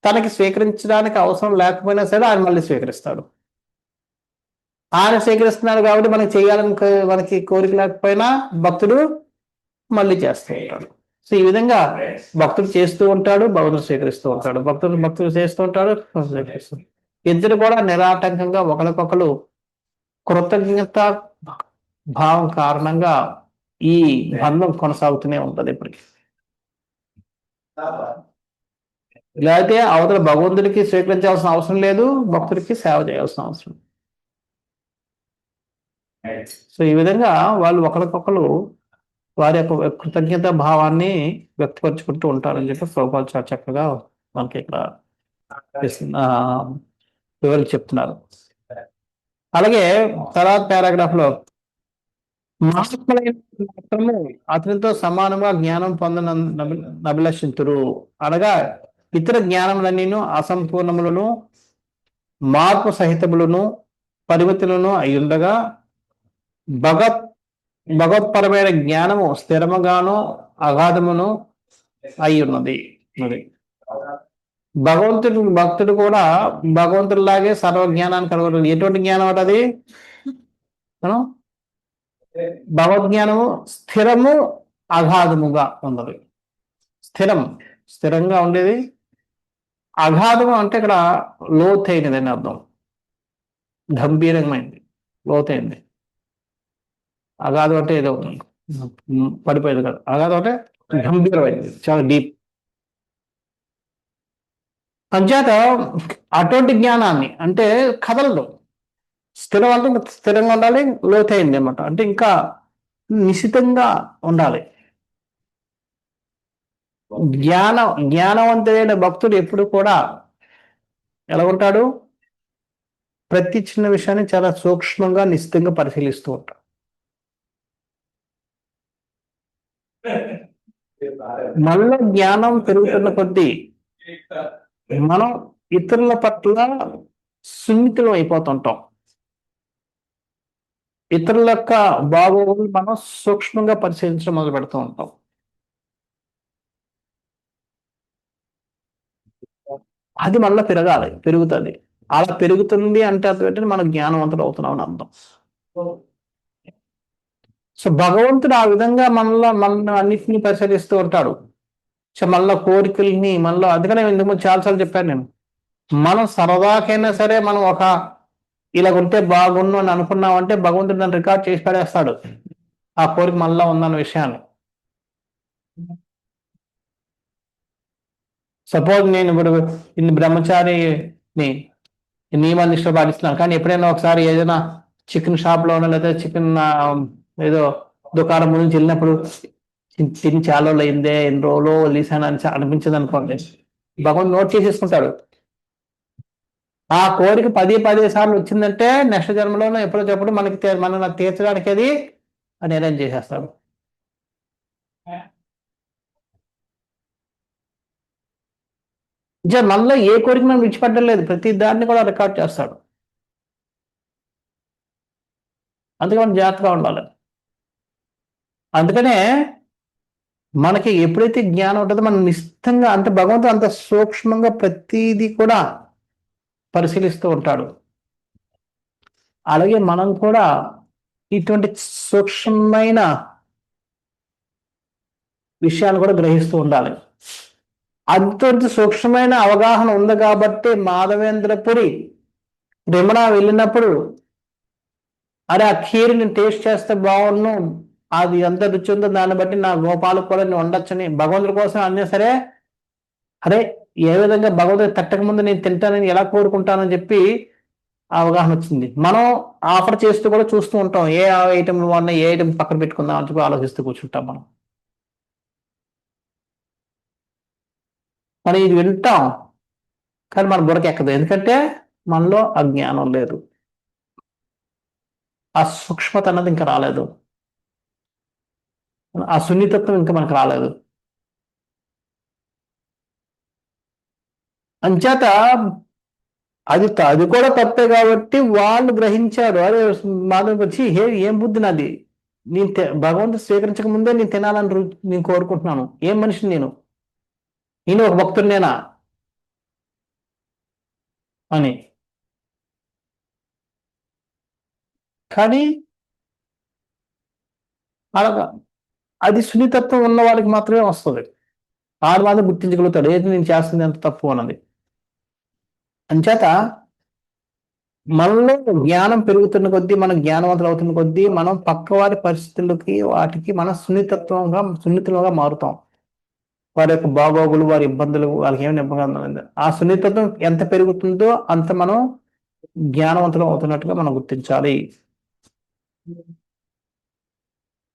తనకి స్వీకరించడానికి అవసరం లేకపోయినా సరే ఆయన మళ్ళీ స్వీకరిస్తాడు. ఆయన స్వీకరిస్తున్నాడు కాబట్టి మనకి కోరిక లేకపోయినా భక్తుడు మళ్ళీ చేస్తూ ఉంటాడు. సో ఈ విధంగా భక్తుడు చేస్తూ ఉంటాడు, భగవంతుడు స్వీకరిస్తూ ఉంటాడు. భక్తుడు చేస్తూ ఉంటాడు, స్వీకరిస్తాడు. ఇద్దరు కూడా నిరాటంకంగా ఒకరికొకరు కృతజ్ఞత భావం కారణంగా ఈ బంధం కొనసాగుతూనే ఉంటుంది ఇప్పటికీ. లేకపోతే అవతల భగవంతుడికి స్వీకరించాల్సిన అవసరం లేదు, భక్తుడికి సేవ చేయాల్సిన అవసరం. సో ఈ విధంగా వాళ్ళు ఒకరికొకరు వారి యొక్క కృతజ్ఞత భావాన్ని వ్యక్తపరుచుకుంటూ ఉంటారని చెప్పి ప్రభుపాద చాలా చక్కగా మనకి ఇక్కడ వివరించి చెప్తున్నారు. అలాగే తర్వాత పారాగ్రాఫ్ లో మాత్రము అతనితో సమానంగా జ్ఞానం అభిలషింతురు. అనగా ఇతర జ్ఞానములన్నీను అసంపూర్ణములను మార్పు సహితములను పరిమితులను అయ్యుండగా భగవత్పరమైన జ్ఞానము స్థిరముగాను అగాధమును అయి ఉన్నది. భక్తుడు కూడా భగవంతుడిలాగే సర్వజ్ఞానాన్ని కనుగొంటుంది. ఎటువంటి జ్ఞానం అది? భగవద్జ్ఞానము స్థిరము అగాధముగా ఉన్నది. స్థిరంగా ఉండేది. అగాధము అంటే ఇక్కడ లోతైనది అని అర్థం. గంభీరమైంది, లోతైంది. అగాధం అంటే ఏదో పడిపోయేది కదా. అగాధం అంటే గంభీరమైంది, చాలా డీప్. అంచేత అటువంటి జ్ఞానాన్ని అంటే కదలదు. స్థిరం అంటే స్థిరంగా ఉండాలి, లోతైంది అన్నమాట. అంటే ఇంకా నిశితంగా ఉండాలి. జ్ఞానవంతుడైన భక్తుడు ఎప్పుడు కూడా ఎలా ఉంటాడు? ప్రతి చిన్న విషయాన్ని చాలా సూక్ష్మంగా నిశితంగా పరిశీలిస్తూ ఉంటాడు. మనలో జ్ఞానం పెరుగుతున్న కొద్దీ మనం ఇతరుల పట్ల సున్నితం అయిపోతుంటాం. ఇతరుల యొక్క బాగోగులు మనం సూక్ష్మంగా పరిశీలించడం మొదలు పెడుతూ ఉంటాం. అది మనలో పెరుగుతుంది. అలా పెరుగుతుంది అంటే అర్థం మనం జ్ఞానవంతుడు అవుతున్నాం అని అర్థం. సో భగవంతుడు ఆ విధంగా మనలో అన్నిటినీ పరిశీలిస్తూ ఉంటాడు. సో మనలో కోరికల్ని అందుకనే ఇందుకు చాలాసార్లు చెప్పాను నేను, మనం సరదాకైనా సరే మనం ఇలా ఉంటే బాగుండు అని అనుకున్నామంటే భగవంతుడు దాన్ని రికార్డ్ చేసి పడేస్తాడు ఆ కోరిక మనలో ఉందన్న విషయాన్ని. సపోజ్ నేను ఇప్పుడు ఇన్ని బ్రహ్మచారిని నియమాన్ని ఇష్టపడిస్తున్నాను, కానీ ఎప్పుడైనా ఒకసారి ఏదైనా చికెన్ షాప్లోనో లేదా చికెన్ ఏదో దుకాణం నుంచి వెళ్ళినప్పుడు తిని చాలా రోజులు అయిందే, ఎన్ని రోజులు లీసాను అని అనిపించింది అనుకోండి, భగవంతుడు నోట్ చేసేసుకుంటాడు. ఆ కోరిక 10 సార్లు వచ్చిందంటే నెక్స్ట్ జన్మలోనో ఎప్పుడో మనం తీర్చడానికి అది అరేంజ్ చేసేస్తాడు. మనలో ఏ కోరిక మనం విడిచిపెట్టడం లేదు, ప్రతి దాన్ని కూడా రికార్డ్ చేస్తాడు. అందుకే మనం జాగ్రత్తగా ఉండాలి. అందుకనే మనకి ఎప్పుడైతే జ్ఞానం ఉంటుందో మనం నిశ్చితంగా, అంటే భగవంతుడు అంత సూక్ష్మంగా ప్రతిదీ కూడా పరిశీలిస్తూ ఉంటాడు. అలాగే మనం కూడా ఇటువంటి సూక్ష్మమైన విషయాలు కూడా గ్రహిస్తూ ఉండాలి. అంత సూక్ష్మమైన అవగాహన ఉంది కాబట్టి మాధవేంద్రపురి రమణ వెళ్ళినప్పుడు, అరే ఆ ఖీర్ని టేస్ట్ చేస్తే బాగున్ను, అది ఎంత రుచి ఉందో దాన్ని బట్టి నా గోపాలకు కూడా నేను వండొచ్చని భగవంతుడి కోసం అన్నా సరే, అరే ఏ విధంగా భగవంతుడి తట్టక ముందు నేను తింటానని ఎలా కోరుకుంటానని చెప్పి అవగాహన వచ్చింది. మనం ఆఫర్ చేస్తూ కూడా చూస్తూ ఉంటాం, ఏ ఐటమ్ బాగున్నా, ఏ ఐటమ్ పక్కన పెట్టుకుందాం అని చెప్పి ఆలోచిస్తూ కూర్చుంటాం మనం. మనం ఇది వింటాం కానీ మన బుర్రకి ఎక్కదు, ఎందుకంటే మనలో అజ్ఞానం లేదు, ఆ సూక్ష్మత అన్నది ఇంకా రాలేదు, ఆ సున్నితత్వం ఇంకా మనకు రాలేదు. అంచేత అది కూడా తప్పే కాబట్టి వాళ్ళు గ్రహించారు, అరే మాధవ్ వచ్చి ఏం బుద్ధి నాది, నేను భగవంతుడు స్వీకరించక ముందే నేను తినాలని నేను కోరుకుంటున్నాను, ఏం మనిషిని నేను ఒక భక్తుడినేనా అని. కానీ అలాగా అది సున్నితత్వం ఉన్న వాళ్ళకి మాత్రమే వస్తుంది, వాడు మాత్రం గుర్తించగలుగుతాడు ఏది నేను చేస్తుంది ఎంత తప్పు అన్నది. అంచేత మనలో జ్ఞానం పెరుగుతున్న కొద్దీ, మనం జ్ఞానవంతులు అవుతున్న కొద్దీ, మనం పక్కవారి పరిస్థితులకి వాటికి మనం సున్నితంగా మారుతాం. వారి యొక్క బాగోగులు, వారి ఇబ్బందులు, వాళ్ళకి ఏమైనా ఇబ్బంది, ఆ సున్నితత్వం ఎంత పెరుగుతుందో అంత మనం జ్ఞానవంతులు అవుతున్నట్టుగా మనం గుర్తించాలి.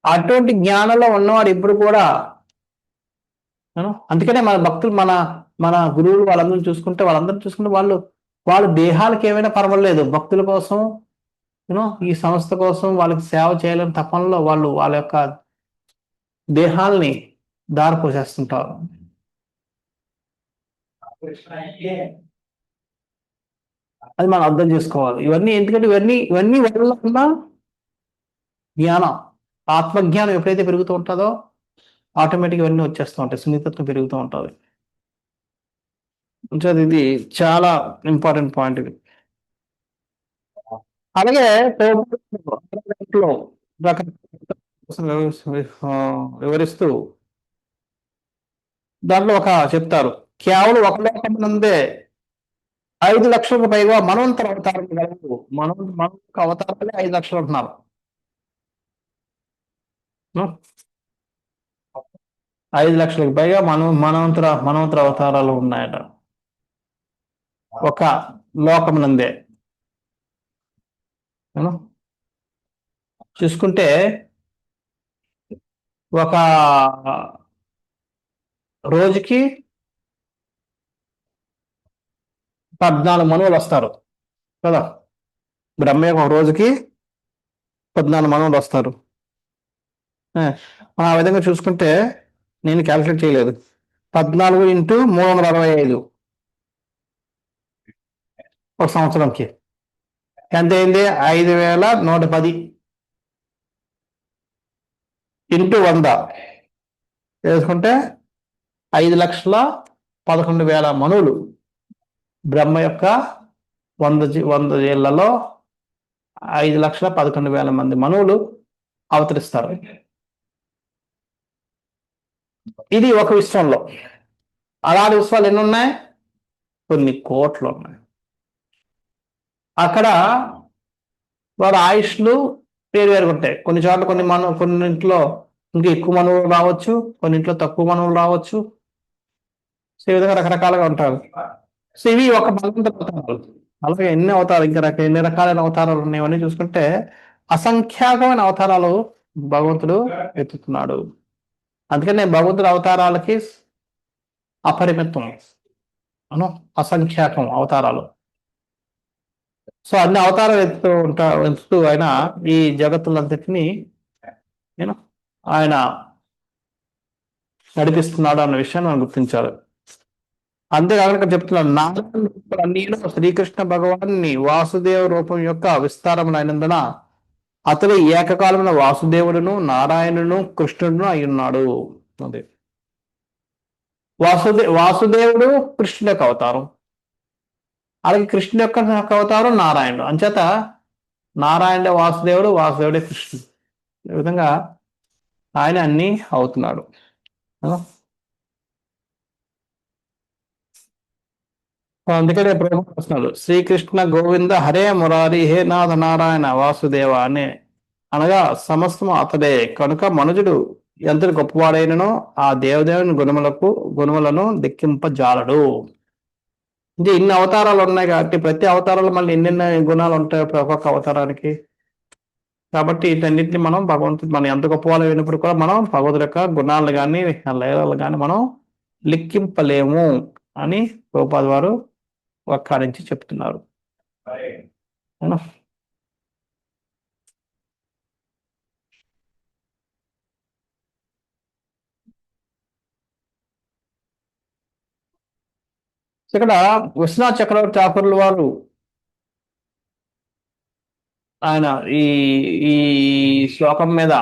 అటువంటి జ్ఞానంలో ఉన్నవాడు ఎప్పుడు కూడా, అందుకనే మన భక్తులు, మన మన గురువులు వాళ్ళందరూ చూసుకుంటే వాళ్ళు దేహాలకు ఏమైనా పర్వాలేదు, భక్తుల కోసం ఈ సంస్థ కోసం వాళ్ళకి సేవ చేయాలని తపనలో వాళ్ళు వాళ్ళ యొక్క దేహాల్ని దారిపోసేస్తుంటారు. అది మనం అర్థం చేసుకోవాలి. ఇవన్నీ ఎందుకంటే ఇవన్నీ వల్ల ఉన్న జ్ఞానం, ఆత్మజ్ఞానం ఎప్పుడైతే పెరుగుతూ ఉంటుందో ఆటోమేటిక్ ఇవన్నీ వచ్చేస్తూ ఉంటాయి, సున్నితత్వం పెరుగుతూ ఉంటుంది. ఇది చాలా ఇంపార్టెంట్ పాయింట్ ఇది. అలాగే వివరిస్తూ దాంట్లో ఒక చెప్తారు, కేవలం ఒక లోకం నుండే 5 లక్షలకు పైగా మనవంతర అవతారం గలవు. మన అవతారాలే 5 లక్షలు అంటున్నారు. 5 లక్షలకు పైగా మనవంతర అవతారాలు ఉన్నాయట ఒక లోకం నందే. చూసుకుంటే ఒక రోజుకి 14 మనువులు వస్తారు కదా, బ్రహ్మ ఒక రోజుకి 14 మనువులు వస్తారు. ఆ విధంగా చూసుకుంటే నేను క్యాల్కులేట్ చేయలేదు, 14 × 365 ఒక సంవత్సరంకి ఎంత అయింది, 5110 × 100 వేసుకుంటే 5,11,000 మనువులు బ్రహ్మ యొక్క 100 ఏళ్లలో 5,11,000 మంది మనువులు అవతరిస్తారు. ఇది ఒక విశ్వంలో. అలాంటి విశ్వాలు ఎన్ని ఉన్నాయి, కొన్ని కోట్లు ఉన్నాయి. అక్కడ వారి ఆయుష్లు వేరువేరుగా ఉంటాయి. కొన్ని చోట్ల కొన్నింట్లో ఇంకా ఎక్కువ మనువులు రావచ్చు, కొన్నింట్లో తక్కువ మనువులు రావచ్చు. సో ఈ విధంగా రకరకాలుగా ఉంటారు. సో ఇవి ఒక అవతారాలు. అలాగే ఎన్ని అవతారాలు, ఇంకా ఎన్ని రకాలైన అవతారాలు ఉన్నాయని చూసుకుంటే అసంఖ్యాకమైన అవతారాలు భగవంతుడు ఎత్తుతున్నాడు. అందుకనే భగవంతుడు అవతారాలకి అపరిమితం, అసంఖ్యాకం అవతారాలు. సో అన్ని అవతారాలు ఎత్తుతూ ఆయన ఈ జగత్తులంతటినీ ఆయన నడిపిస్తున్నాడు అన్న విషయాన్ని మనం గుర్తించాలి. అంతేకాకుండా ఇక్కడ చెప్తున్నాడు నారాయణ రూపాలన్నీను శ్రీకృష్ణ భగవాన్ని వాసుదేవ రూపం యొక్క విస్తారములైనందున అతడు ఏకకాలమైన వాసుదేవుడును నారాయణును కృష్ణుడును అయి ఉన్నాడు. అదే వాసుదేవుడు కృష్ణుడి యొక్క అవతారం, అలాగే కృష్ణుడి యొక్క అవతారం నారాయణుడు. అంచేత నారాయణుడే వాసుదేవుడు, వాసుదేవుడే కృష్ణుడు. ఈ విధంగా ఆయన అన్ని అవుతున్నాడు. అందుకనే ప్రభు వస్తున్నాడు శ్రీకృష్ణ గోవింద హరే మురారి హే నాథ నారాయణ వాసుదేవ అనే, అనగా సమస్తము అతడే కనుక మనుజుడు ఎంత గొప్పవాడైననో ఆ దేవదేవుని గుణములను లెక్కింపజాలడు. అంటే ఇన్ని అవతారాలు ఉన్నాయి కాబట్టి ప్రతి అవతారాలు మళ్ళీ ఎన్నెన్న గుణాలు ఉంటాయి ఒక్కొక్క అవతారానికి. కాబట్టి వీటన్నిటిని మనం భగవంతుడు మనం ఎంత గొప్పవాళ్ళు అయినప్పుడు కూడా మనం భగవంతుడి యొక్క గుణాలు కానీ లీలలు కానీ మనం లెక్కింపలేము అని ప్రభుపాద వారు వక్కారించి చెప్తున్నారు. ఇక్కడ విశ్వనాథ్ చక్రవర్తి ఠాకూర్ల వారు ఆయన ఈ ఈ శ్లోకం మీద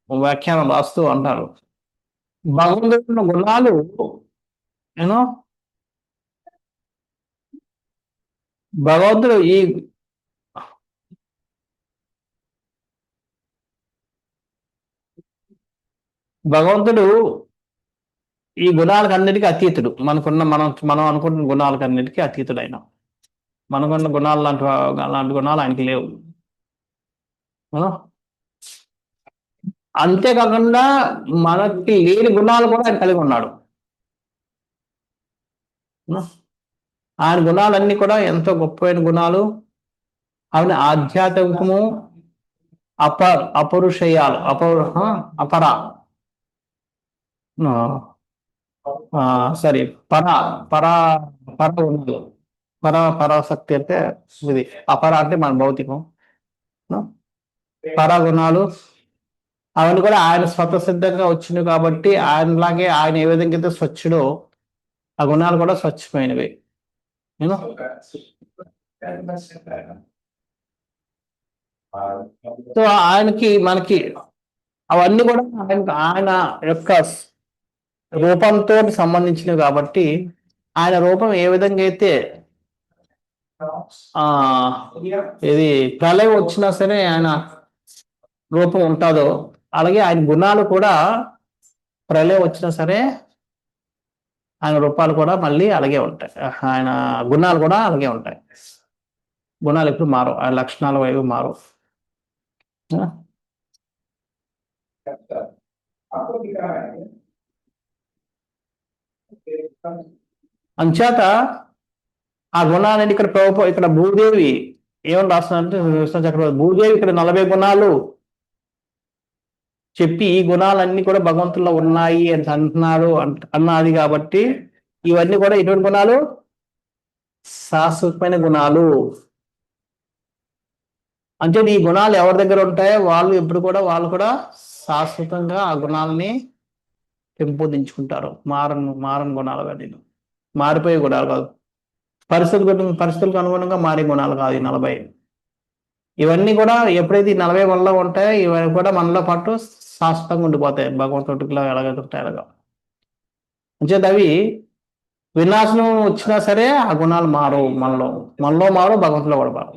వ్యాఖ్యానం రాస్తూ అంటారు, భగవంతుడి గుణాలు యూనో భగవంతుడు భగవంతుడు ఈ గుణాలకు అన్నిటికీ అతీతుడు. మనం అనుకుంటున్న గుణాలకు అన్నిటికీ అతీతుడు ఆయన. మనకున్న గుణాలు అలాంటి గుణాలు ఆయనకి లేవు. అంతేకాకుండా మనకి లేని గుణాలు కూడా ఆయన కలిగి ఉన్నాడు. ఆయన గుణాలన్నీ కూడా ఎంతో గొప్పమైన గుణాలు. ఆయన ఆధ్యాత్మికము అపరుషయాలు అపర సరే పరా గుణాలు, పరాశక్తి అంటే ఇది, అపర అంటే మన భౌతికం, పరగుణాలు అవన్నీ కూడా ఆయన స్వతసిద్ధంగా వచ్చినవి. కాబట్టి ఆయనలాగే ఆయన ఏ విధంగా అయితే స్వచ్ఛుడో ఆ గుణాలు కూడా స్వచ్ఛమైనవి. సో మనకి అవన్నీ కూడా ఆయన యొక్క రూపంతో సంబంధించినవి. కాబట్టి ఆయన రూపం ఏ విధంగా అయితే ఇది ప్రళయం వచ్చినా సరే ఆయన రూపం ఉంటుందో, అలాగే ఆయన గుణాలు కూడా ప్రళయం వచ్చినా సరే ఆయన రూపాలు కూడా మళ్ళీ అలాగే ఉంటాయి. ఆయన గుణాలు కూడా అలాగే ఉంటాయి. గుణాలు ఎప్పుడు మారవు, ఆయన లక్షణాలు వైపు మారవు. అంచేత ఆ గుణాలని ఇక్కడ భూదేవి ఏమని రాస్తున్నారంటే విష్ణు చక్రవర్తి భూదేవి ఇక్కడ 40 గుణాలు చెప్పి ఈ గుణాలన్నీ కూడా భగవంతుల్లో ఉన్నాయి అని అంటున్నాడు అన్నది. కాబట్టి ఇవన్నీ కూడా ఎటువంటి గుణాలు? శాశ్వతమైన గుణాలు. అంటే ఈ గుణాలు ఎవరి దగ్గర ఉంటాయో వాళ్ళు వాళ్ళు కూడా శాశ్వతంగా ఆ గుణాలని పెంపొందించుకుంటారు. మారని గుణాలు కానీ మారిపోయే గుణాలు కాదు, పరిస్థితులకు అనుగుణంగా మారే గుణాలు కాదు ఈ 40. ఇవన్నీ కూడా ఎప్పుడైతే ఈ 40 మనలో ఉంటాయో ఇవన్నీ కూడా మనలో పాటు శాశ్వతంగా ఉండిపోతాయి. భగవంతుడిలో ఎలాగైతుంటాయి అలాగా. అంచేది అవి వినాశనం వచ్చినా సరే ఆ గుణాలు మారవు. మనలో మారు, భగవంతులో కూడా మారు.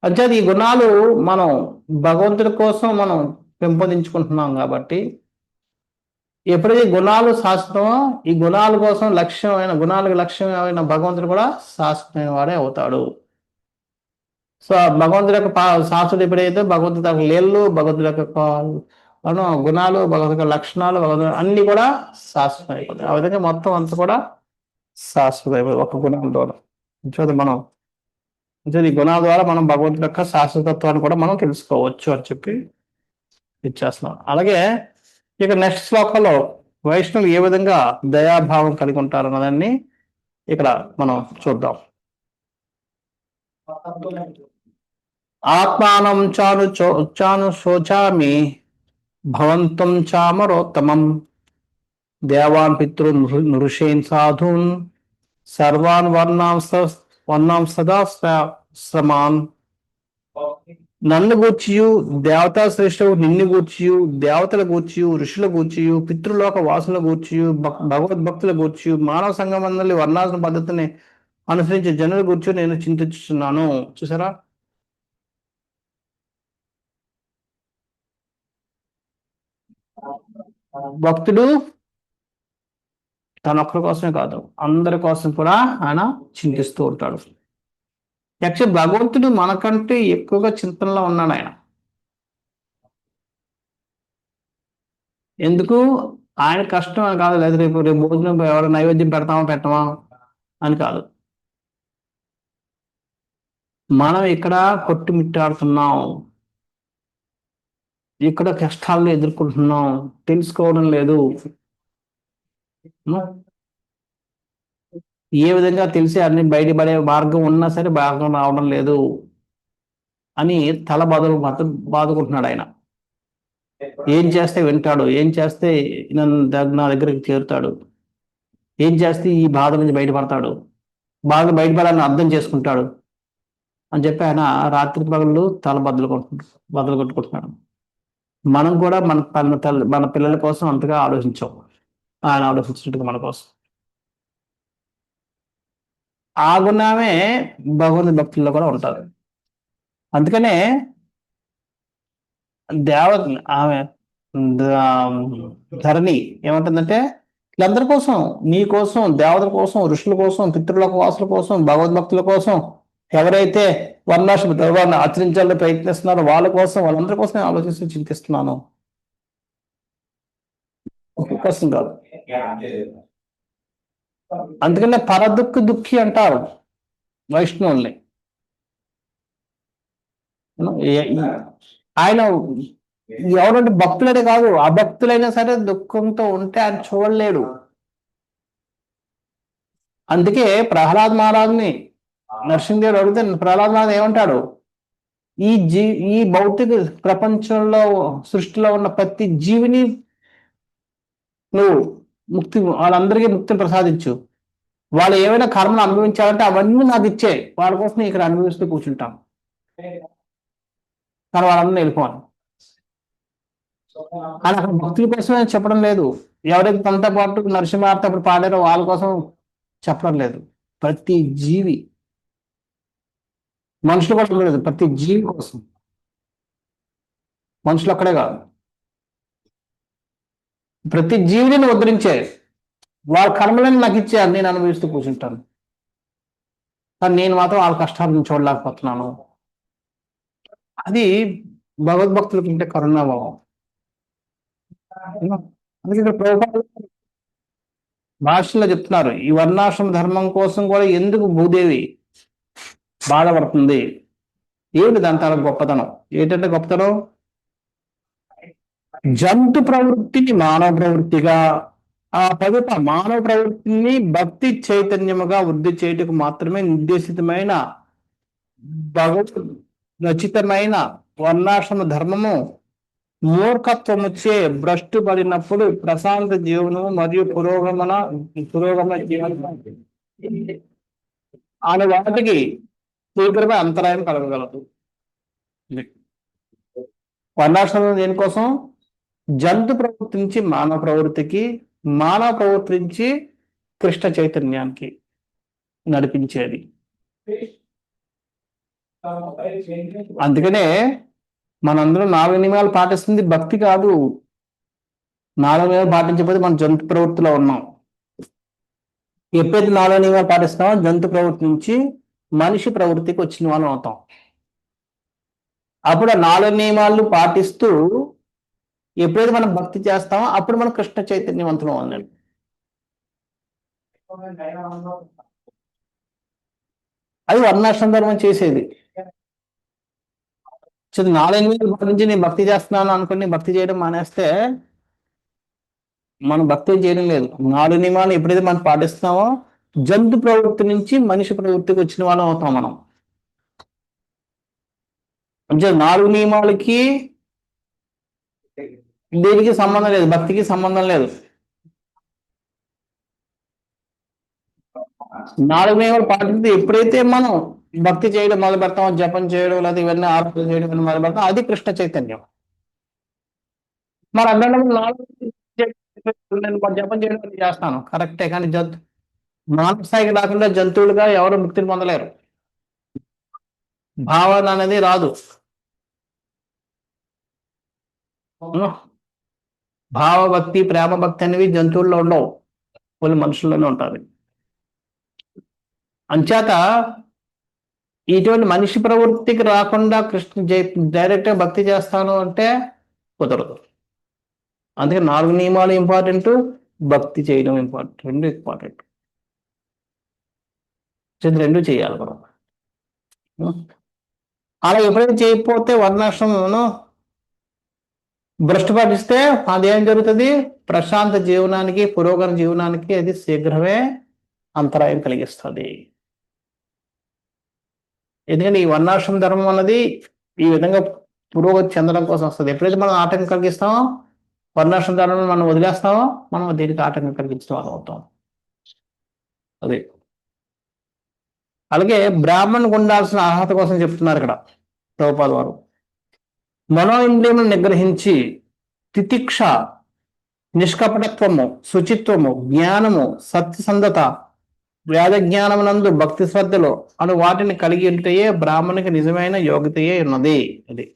అంచేది ఈ గుణాలు మనం భగవంతుడి కోసం మనం పెంపొందించుకుంటున్నాం. కాబట్టి ఎప్పుడైతే గుణాలు శాశ్వతమో ఈ గుణాల కోసం గుణాలకు లక్ష్యమైన భగవంతుడు కూడా శాశ్వతమైన వాడే అవుతాడు. సో భగవంతుడి యొక్క శాశ్వత ఎప్పుడైతే భగవంతుడి యొక్క లీలలు, భగవంతుడి యొక్క గుణాలు, భగవంతుడి యొక్క లక్షణాలు, భగవంతుడు అన్ని కూడా శాశ్వతం అయిపోతాయి. ఆ విధంగా మొత్తం అంతా కూడా శాశ్వతం అయిపోతుంది ఒక గుణాల ద్వారా. ఈ గుణాల ద్వారా మనం భగవంతుడి యొక్క శాశ్వతత్వాన్ని కూడా మనం తెలుసుకోవచ్చు అని చెప్పి ఇచ్చేస్తున్నాం. అలాగే ఇక నెక్స్ట్ శ్లోకంలో వైష్ణవులు ఏ విధంగా దయాభావం కలిగి ఉంటారు అన్నదాన్ని ఇక్కడ మనం చూద్దాం. ఆత్మానం చాను శోచామి భవంతం చామరోత్తమం దేవాన్ పితృన్ నృషేన్ సాధూన్ సర్వాన్ వర్ణాం సదా శ్రమాన్. నన్ను గూర్చియు దేవతా శ్రేష్ఠవు నిన్ను గూర్చియు దేవతల గూర్చియు ఋషుల గూర్చియు పితృలోక వాసుల గూర్చియు భగవద్భక్తుల గూర్చియు మానవ సంగమందలి వర్ణాసన పద్ధతిని అనుసరించే జనుల గూర్చి నేను చింతిస్తున్నాను. చూసారా, భక్తుడు తన ఒక్కరి కోసమే కాదు అందరి కోసం కూడా ఆయన చింతిస్తూ ఉంటాడు. యాక్చువల్ భగవంతుడు మనకంటే ఎక్కువగా చింతనలో ఉన్నాడు ఆయన. ఎందుకు? ఆయన కష్టం అని కాదు, లేదా రేపు రేపు భోజనం ఎవరు నైవేద్యం పెడతామా పెట్టమా అని కాదు. మనం ఇక్కడ కొట్టుమిట్టాడుతున్నాం, ఇక్కడ కష్టాలను ఎదుర్కొంటున్నాం, తెలుసుకోవడం లేదు. ఏ విధంగా తెలిసి అన్ని బయటపడే మార్గం ఉన్నా సరే మార్గం రావడం లేదు అని తల బాదుకుంటున్నాడు ఆయన. ఏం చేస్తే వింటాడు, ఏం చేస్తే నా దగ్గరికి చేరుతాడు, ఏం చేస్తే ఈ బాధ నుంచి బయటపడతాడు, బాధ బయటపడాలని అర్థం చేసుకుంటాడు అని చెప్పి ఆయన రాత్రి పగళ్ళు తల బద్దలు కొట్టుకుంటున్నాడు. మనం కూడా మన పిల్లల కోసం అంతగా ఆలోచించాం, ఆయన ఆలోచించినట్టుగా మన కోసం. ఆ గుణమే భగవంతుని భక్తుల్లో కూడా ఉంటారు. అందుకనే ఆమె ధరణి ఏమంటుందంటే, వీళ్ళందరి కోసం, నీ కోసం, దేవతల కోసం, ఋషుల కోసం, పితృలోక వాసుల కోసం, భగవద్భక్తుల కోసం, ఎవరైతే వర్ణాశ్రమ ధర్మాన్ని ఆచరించాలని ప్రయత్నిస్తున్నారో వాళ్ళ కోసం, వాళ్ళందరి కోసం నేను ఆలోచిస్తూ చింతిస్తున్నాను. కోసం కాదు. అందుకనే దుఃఖి అంటారు వైష్ణవుల్ని. ఆయన ఎవరంటే భక్తులనే కాదు, అభక్తులైనా సరే దుఃఖంతో ఉంటే ఆయన చూడలేడు. అందుకే ప్రహ్లాద్ మహారాజుని నరసింహదేవుడు అడిగితే ప్రహ్లాద్ మహారాజు ఏమంటాడు, ఈ భౌతిక ప్రపంచంలో సృష్టిలో ఉన్న ప్రతి జీవిని నువ్వు వాళ్ళందరికీ ముక్తిని ప్రసాదించు, వాళ్ళు ఏమైనా కర్మను అనుభవించాలంటే అవన్నీ నాకు ఇచ్చే, వాళ్ళ కోసం నేను ఇక్కడ అనుభవిస్తూ కూర్చుంటాను, కానీ వాళ్ళందరూ వెళ్ళిపోను. ఆయన అక్కడ భక్తుల కోసమే చెప్పడం లేదు. ఎవరైతే తనతో పాటు నరసింహార్త అప్పుడు పాడారో వాళ్ళ కోసం చెప్పడం లేదు. ప్రతి జీవి, మనుషులు కోసం లేదు, ప్రతి జీవి కోసం. మనుషులు అక్కడే కాదు, ప్రతి జీవిని ఉద్ధరించే, వాళ్ళ కర్మలను నాకు ఇచ్చారు, నేను అనుభవిస్తూ కూర్చుంటాను, కానీ నేను మాత్రం వాళ్ళ కష్టాలను చూడలేకపోతున్నాను. అది భగవద్భక్తులకు ఉంటే కరుణాభావం. అందుకే ఇక్కడ ప్రభుపాదులు భాషలో చెప్తున్నారు, ఈ వర్ణాశ్రమ ధర్మం కోసం కూడా ఎందుకు భూదేవి బాధపడుతుంది, ఏమిటి దాని తన గొప్పతనం ఏంటంటే, గొప్పతనం జంతు ప్రవృత్తిని మానవ ప్రవృత్తిగా, ఆ పవిత్ర మానవ ప్రవృత్తిని భక్తి చైతన్యముగా వృద్ధి చేయటకు మాత్రమే నిర్దేశితమైన భగవత్ రచితమైన వర్ణాశ్రమ ధర్మము మూర్ఖత్వముచ్చే భ్రష్టు పడినప్పుడు ప్రశాంత జీవనము మరియు పురోగమ జీవనము అనే వాటికి తీవ్రమైన అంతరాయం కలగగలదు. వర్ణాశ్రమం దేనికోసం? జంతు ప్రవృత్తి నుంచి మానవ ప్రవృత్తికి, మానవ ప్రవృత్తి నుంచి కృష్ణ చైతన్యానికి నడిపించేది. అందుకనే మనందరం 4 నియమాలు పాటిస్తుంది భక్తి కాదు. 4 నియమాలు పాటించకపోతే మనం జంతు ప్రవృత్తిలో ఉన్నాం. ఎప్పుడైతే 4 నియమాలు పాటిస్తామో జంతు ప్రవృత్తి నుంచి మనిషి ప్రవృత్తికి వచ్చిన వాళ్ళం అవుతాం. అప్పుడు ఆ 4 నియమాలు పాటిస్తూ ఎప్పుడైతే మనం భక్తి చేస్తామో అప్పుడు మనం కృష్ణ చైతన్యవంతులం అన్నాడు. అది వర్ణాశ్రమ ధర్మం చేసేది. 4 నియమాలు పాటించి నేను భక్తి చేస్తున్నాను అనుకుని భక్తి చేయడం మానేస్తే మనం భక్తి చేయడం లేదు. 4 నియమాలు ఎప్పుడైతే మనం పాటిస్తున్నామో జంతు ప్రవృత్తి నుంచి మనిషి ప్రవృత్తికి వచ్చిన వాళ్ళం అవుతాం మనం. అంటే 4 నియమాలకి దీనికి సంబంధం లేదు, భక్తికి సంబంధం లేదు. 4 నియమాలు పాటిస్తే ఎప్పుడైతే మనం భక్తి చేయడం మొదలు పెడతాం, జపం చేయడం లేదా ఇవన్నీ ఆరాధన చేయడం ఇవన్నీ మొదలు పెడతాం, అది కృష్ణ చైతన్యం. మరి అర్థం నేను జపం చేయడం అది చేస్తాను కరెక్టే, కానీ మానవ స్థాయికి రాకుండా జంతువులుగా ఎవరు ముక్తిని పొందలేరు. భావన అనేది రాదు. భావభక్తి, ప్రేమ భక్తి అనేవి జంతువుల్లో ఉండవు, వాళ్ళు మనుషుల్లోనే ఉంటారు. అంచేత ఇటువంటి మనిషి ప్రవృత్తికి రాకుండా కృష్ణ డైరెక్ట్ గా భక్తి చేస్తాను అంటే కుదరదు. అందుకే 4 నియమాలు ఇంపార్టెంట్, భక్తి చేయడం ఇంపార్టెంట్, రెండు ఇంపార్టెంట్. రెండు చేయాలి మనం. అలా ఎప్పుడైతే చేయకపోతే వర్ణాశ్రమం భ్రష్టు పట్టిస్తే అదేం జరుగుతుంది? ప్రశాంత జీవనానికి, పురోగమన జీవనానికి అది శీఘ్రమే అంతరాయం కలిగిస్తుంది. ఎందుకంటే ఈ వర్ణాశ్రమ ధర్మం అన్నది ఈ విధంగా పురోగతి చెందడం కోసం వస్తుంది. ఎప్పుడైతే మనం ఆటంకం కలిగిస్తామో, వర్ణాశ్రమ ధర్మం మనం వదిలేస్తామో, మనం దీనికి ఆటంకం కలిగించడం వాళ్ళు అవుతాం. అదే అలాగే బ్రాహ్మణుకు ఉండాల్సిన అర్హత కోసం చెప్తున్నారు ఇక్కడ ప్రభుపాద వారు. మనో ఇంద్రియములను నిగ్రహించి తితిక్ష, నిష్కపటత్వము, శుచిత్వము, జ్ఞానము, సత్యసంధత, వేద జ్ఞానమునందు భక్తి శ్రద్ధలో అను వాటిని కలిగి ఉంటేయే బ్రాహ్మణునికి నిజమైన యోగ్యతయే ఉన్నది. అది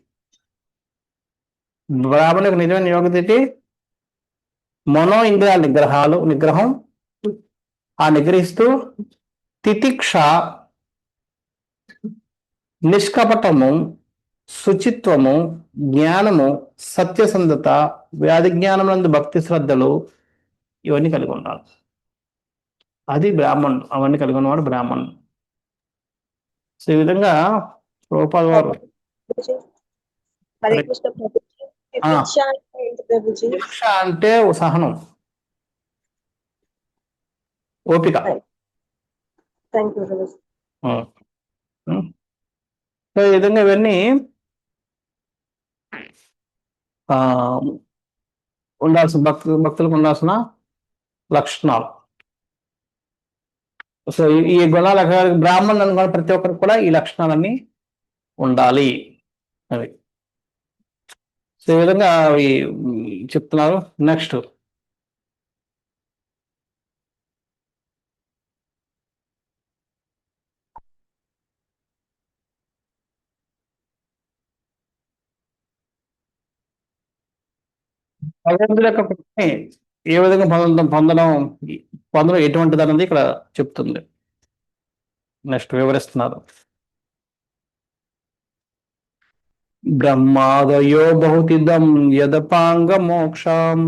బ్రాహ్మణునికి నిజమైన యోగ్యత. మనో ఇంద్రియాల నిగ్రహం, ఆ నిగ్రహిస్తూ తితిక్ష, నిష్కపటము, శుచిత్వము, జ్ఞానము, సత్యసంధత, వ్యాధి జ్ఞానమునందు భక్తి శ్రద్ధలు ఇవన్నీ కలిగి ఉండాలి. అది బ్రాహ్మణుడు. అవన్నీ కలిగి ఉన్నవాడు బ్రాహ్మణుడు. సో ఈ విధంగా ప్రభుపాద వారు అంటే సహనం, ఓపిక. సో ఈ విధంగా ఇవన్నీ ఉండాల్సిన భక్తులకు ఉండాల్సిన లక్షణాలు. సో ఈ గుణాలు బ్రాహ్మణులు అనుకున్న ప్రతి ఒక్కరికి కూడా ఈ లక్షణాలన్నీ ఉండాలి. అవి సో ఈ విధంగా అవి చెప్తున్నారు. నెక్స్ట్ భగవంతుడి యొక్క కృపని ఏ విధంగా పొందడం ఎటువంటిది అన్నది ఇక్కడ చెప్తుంది. నెక్స్ట్ వివరిస్తున్నారు. బ్రహ్మాదయో బహుతిదం యదపాంగ మోక్షం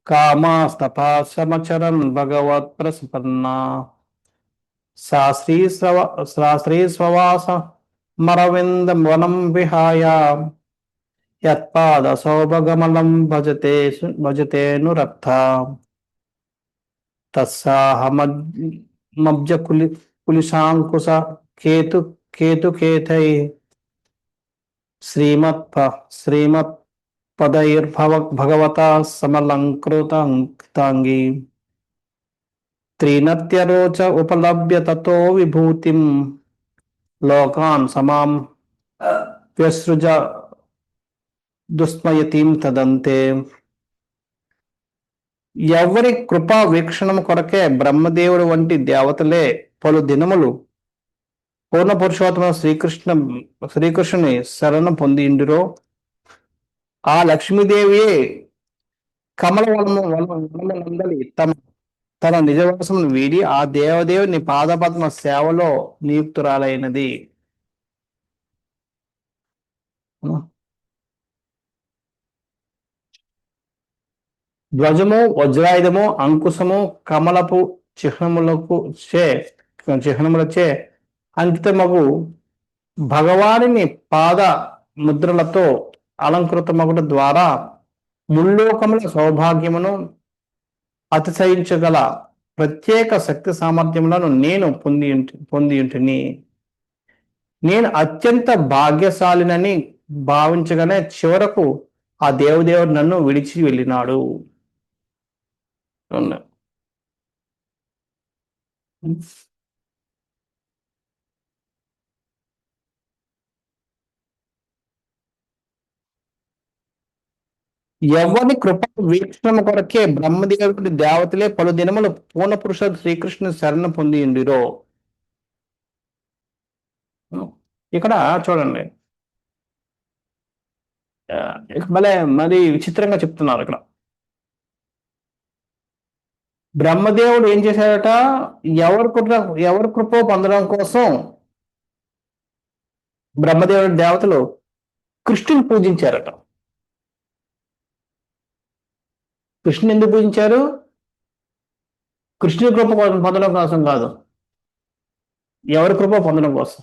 కామాస్తపాశమచరన్ భగవత్ ప్రసపన్న శాస్త్రీ స్వవాస మరవింద వనం విహాయ యత్పాద సౌభగమలం భజతేను రక్త తస్సాహమబ్జ కులిశాంకుశ కేతుకేతై శ్రీమత్ పదైర్భగవత సమలంకృతాంగి త్రినత్యరోచ ఉపలభ్య తతో విభూతిం లోకాన్ సమాం వ్యసృజ దుస్మయతీం తదంతే. ఎవరి కృపా వీక్షణం కొరకే బ్రహ్మదేవుడు వంటి దేవతలే పలు దినములు పూర్ణ పురుషోత్తమ శ్రీకృష్ణుని శరణం పొందిండిరో, ఆ లక్ష్మీదేవియే కమలవనములందలి తన నిజవాసమును వీడి ఆ దేవదేవుని పాదపద్మ సేవలో నియుక్తురాలైనది. ధ్వజము, వజ్రాయుధము, అంకుశము, కమలపు చిహ్నములచే అంకితమగు భగవాని పాద ముద్రలతో అలంకృతమగుట ద్వారా ముల్లోకముల సౌభాగ్యమును అతిశయించగల ప్రత్యేక శక్తి సామర్థ్యములను నేను పొంది ఉంటిని. నేను అత్యంత భాగ్యశాలినని భావించగానే చివరకు ఆ దేవదేవుడు నన్ను విడిచి వెళ్ళినాడు. అవునా? ఎవరి కృప వీక్షణ కొరకే బ్రహ్మదేవుడి దేవతలే పలు దినములు పూర్ణ పురుష శ్రీకృష్ణ శరణ పొందిండిరో. ఇక్కడ చూడండి, ఆ, భలే మరి విచిత్రంగా చెప్తున్నారు ఇక్కడ. బ్రహ్మదేవుడు ఏం చేశాడట? ఎవరి కృప ఎవరి కృప పొందడం కోసం బ్రహ్మదేవుడి దేవతలు కృష్ణుని పూజించారట. కృష్ణుని ఎందుకు పూజించారు? కృష్ణుని కృప పొందడం కోసం కాదు, ఎవరి కృప పొందడం కోసం.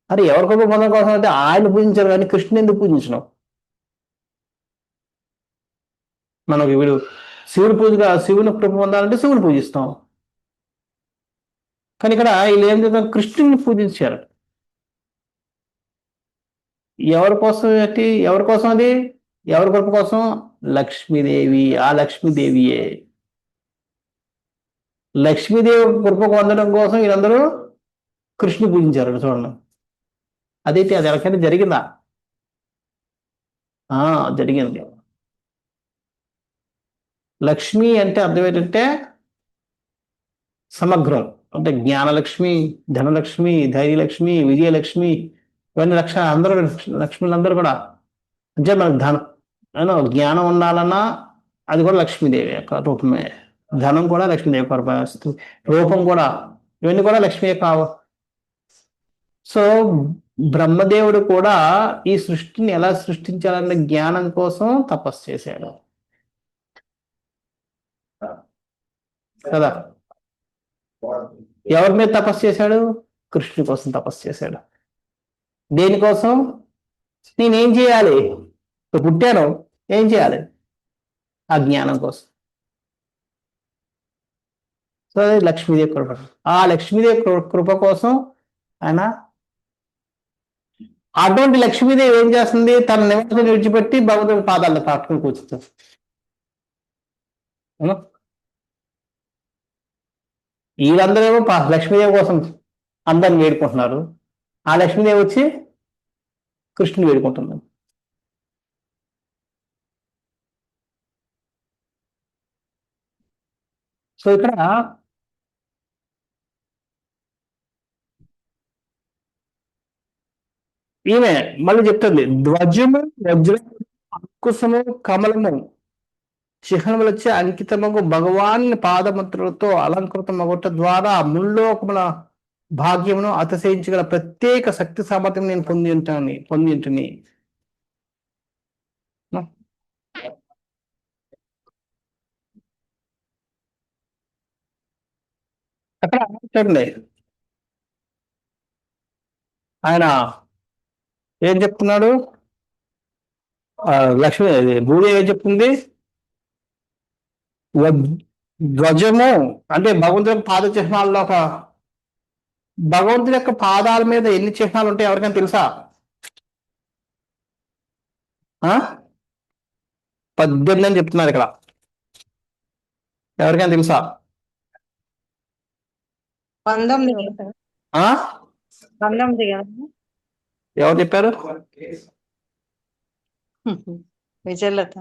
అరే ఎవరి కృప పొందడం కోసం అంటే ఆయన పూజించారు, కానీ కృష్ణుని ఎందుకు పూజించడం? మనకి వీడు శివుడు పూజగా శివుని కృప పొందాలంటే శివుని పూజిస్తాం, కానీ ఇక్కడ వీళ్ళు ఏం చేస్తారు? కృష్ణుని పూజించారు. ఎవరి కోసం ఏంటి? ఎవరి కోసం అది? ఎవరి కృప కోసం? లక్ష్మీదేవి. ఆ లక్ష్మీదేవియే. లక్ష్మీదేవి కృప పొందడం కోసం వీళ్ళందరూ కృష్ణుని పూజించారు. చూడండి, అదైతే అది ఎవరికైనా జరిగిందా? జరిగింది. లక్ష్మి అంటే అర్థం ఏంటంటే సమగ్రం. అంటే జ్ఞానలక్ష్మి, ధనలక్ష్మి, ధైర్యలక్ష్మి, విజయలక్ష్మి, ఇవన్నీ అందరూ లక్ష్ములందరూ కూడా. అంటే మనకు జ్ఞానం ఉండాలన్నా అది కూడా లక్ష్మీదేవి యొక్క రూపమే. ధనం కూడా లక్ష్మీదేవి యొక్క రూపం కూడా. ఇవన్నీ కూడా లక్ష్మీ యొక్క. సో బ్రహ్మదేవుడు కూడా ఈ సృష్టిని ఎలా సృష్టించాలన్న జ్ఞానం కోసం తపస్సు చేశాడు కదా. ఎవరి మీద తపస్సు చేశాడు? కృష్ణుడి కోసం తపస్సు చేశాడు. దేనికోసం? నేనేం చేయాలి? పుట్టాను, ఏం చేయాలి? ఆ జ్ఞానం కోసం. సో అది లక్ష్మీదేవి కృప. ఆ లక్ష్మీదేవి కృప కోసం ఆయన, అటువంటి లక్ష్మీదేవి ఏం చేస్తుంది? తన నివాసం విడిచిపెట్టి భగవంతుడి పాదాలను పట్టుకుని కూర్చుంటుంది. వీళ్ళందరూ ఏమో లక్ష్మీదేవి కోసం అందరిని వేడుకుంటున్నారు, ఆ లక్ష్మీదేవి వచ్చి కృష్ణుని వేడుకుంటున్నారు. సో ఇక్కడ ఈమె మళ్ళీ చెప్తుంది, ధ్వజము వజ్ర అంకుశము కమలము చిహ్నములచే అంకితమగు భగవాన్ పాదముద్రలతో అలంకృతమగుట ద్వారా ముల్లోకముల భాగ్యమును అతిశయించగల ప్రత్యేక శక్తి సామర్థ్యం నేను పొంది ఉంటుంది. అక్కడ చూడండి, ఆయన ఏం చెప్తున్నాడు? లక్ష్మి భూదేవి ఏం చెప్తుంది? ధ్వజము అంటే భగవంతుడి యొక్క పాద చిహ్నాల్లో భగవంతుడి యొక్క పాదాల మీద ఎన్ని చిహ్నాలు ఉంటాయి ఎవరికైనా తెలుసా? 18 అని చెప్తున్నారు ఇక్కడ. ఎవరికైనా తెలుసా? 19 ఎవరు చెప్పారు? Vijayalatha.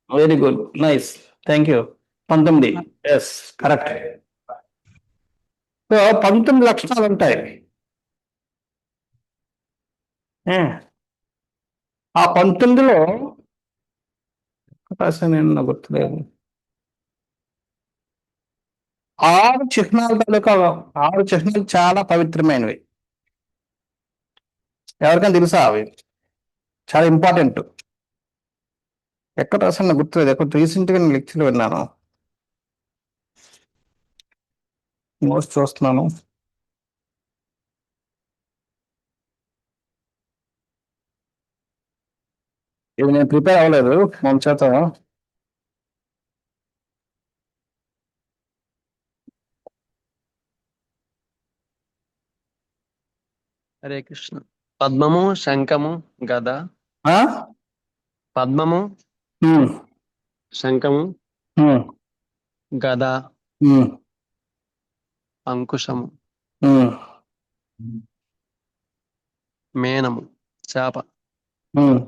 Very good, nice, thank you. 19. Yes, correct. So 19 లక్షణాలు ఉంటాయి. ఆ 19లో నేను గుర్తులేదు, 6 చిహ్నాలు తాలూకా 6 చిహ్నాలు చాలా పవిత్రమైనవి. ఎవరికైనా తెలుసా? అవి చాలా ఇంపార్టెంట్. ఎక్కడ రాసాను గుర్తులేదు, ఎక్కడ రీసెంట్గా నేను లెక్చర్ విన్నాను, నోట్స్ చూస్తున్నాను. ఇది నేను ప్రిపేర్ అవ్వలేదు మన చేత. హరే కృష్ణ. పద్మము, శంఖము, గద. ఆ? పద్మము, ఉమ్, శంఖము, ఉమ్, గద, ఉమ్, అంకుశము, ఉమ్, మేనము, చేప. ఉమ్.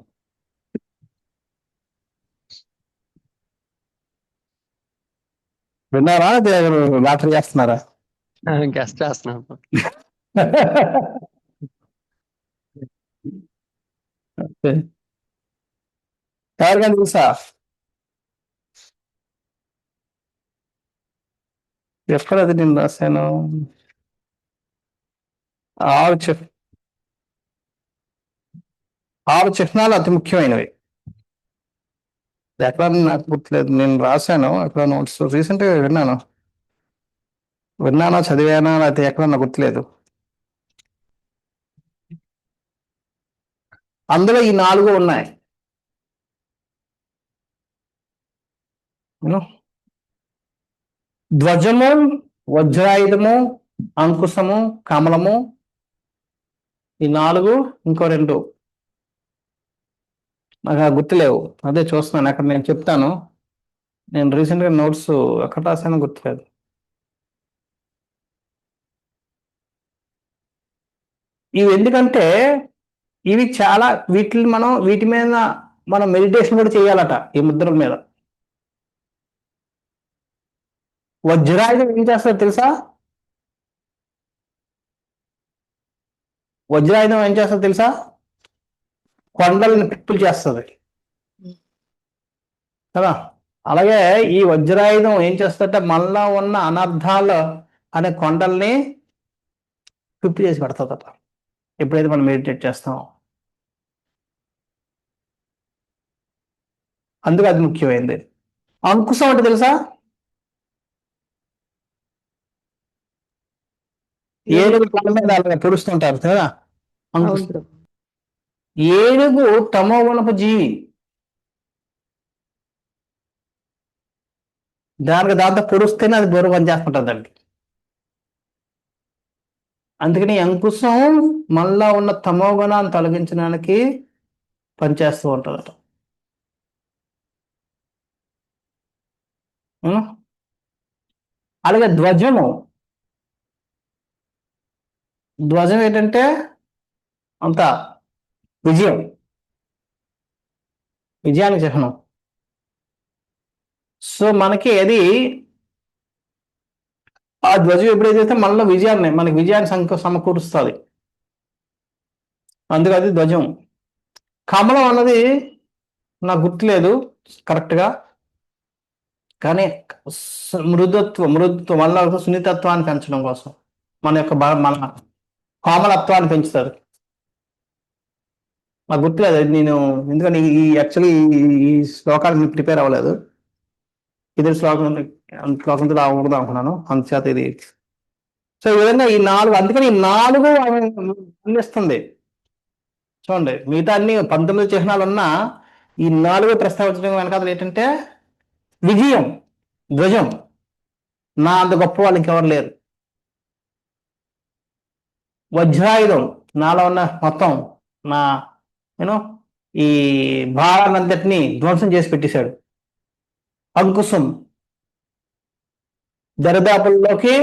విన్నారా? లాటరీ చేస్తున్నారా? గెస్ట్ చేస్తున్నాను. ఓకే. ఎవరికైనా తెలుసా? ఎక్కడది నేను రాశాను? ఆరు చిహ్ ఆరు చిహ్నాలు అతి ముఖ్యమైనవి. ఎక్కడ నాకు గుర్తులేదు, నేను రాశాను ఎక్కడ నోట్స్ రీసెంట్ గా విన్నానా చదివానా లేకపోతే ఎక్కడ నాకు గుర్తులేదు. అందులో ఈ 4 ఉన్నాయి. You know? ధ్వజము, వజ్రాయుధము, అంకుశము, కమలము, ఈ 4, ఇంకో 2 నాకు గుర్తులేవు. అదే చూస్తున్నాను, అక్కడ నేను చెప్తాను. నేను రీసెంట్ గా నోట్స్ ఎక్కడ రాశానో గుర్తులేదు. ఇవి ఎందుకంటే ఇవి చాలా, వీటి మీద మనం మెడిటేషన్ కూడా చేయాలట, ఈ ముద్రల మీద. వజ్రాయుధం ఏం చేస్తారు తెలుసా? వజ్రాయుధం ఏం చేస్తుంది తెలుసా? కొండలను పిప్పులు చేస్తుంది కదా. అలాగే ఈ వజ్రాయుధం ఏం చేస్తుందంటే మనలో ఉన్న అనర్థాలు అనే కొండల్ని పిప్పి చేసి పెడుతుందట ఎప్పుడైతే మనం మెడిటేట్ చేస్తామో. అందుకే అది ముఖ్యమైనది. అంకుశం అంటే తెలుసా? ఏనుగు తల మీద అలాగే పొడుస్తుంటారు కదా అంకుశం. ఏనుగు తమో గుణపు జీవి, దాంతో పొడుస్తేనే అది బరువు పని చేస్తుంటుంది దానికి. అందుకని అంకుశం మనలో ఉన్న తమో గుణాన్ని తొలగించడానికి పనిచేస్తూ ఉంటుందట. అలాగే ధ్వజం ఏంటంటే అంత విజయానికి చిహ్నం. సో మనకి అది ఆ ధ్వజం ఎప్పుడైతే మనలో మనకి విజయాన్ని సమకూరుస్తుంది. అందుకే అది ధ్వజం. కమలం అన్నది నాకు గుర్తులేదు కరెక్ట్గా, కానీ మృదుత్వం వల్ల సున్నితత్వాన్ని పెంచడం కోసం మన కోమలత్వాన్ని పెంచుతుంది. నాకు గుర్తులేదు నేను, ఎందుకంటే యాక్చువల్లీ ఈ శ్లోకానికి ప్రిపేర్ అవ్వలేదు. ఇదే శ్లోకంతో రాకూడదు అనుకున్నాను, అందుచేత ఇది. సో ఈ విధంగా ఈ 4, అందుకని ఈ 4 ఆమె అందిస్తుంది. చూడండి, మిగతా అన్ని 19 చిహ్నాలు ఉన్నా ఈ 4 ప్రస్తావించడం వెనకాల ఏంటంటే విజయం, ధ్వజం. నా అంత గొప్ప వాళ్ళు ఇంకెవరు లేరు. వజ్రాయుధం నాలో ఉన్న మొత్తం నా ఈ భావాన్నంతటినీ ధ్వంసం చేసి పెట్టేశాడు. అంకుశం దరిదాపుల్లోకి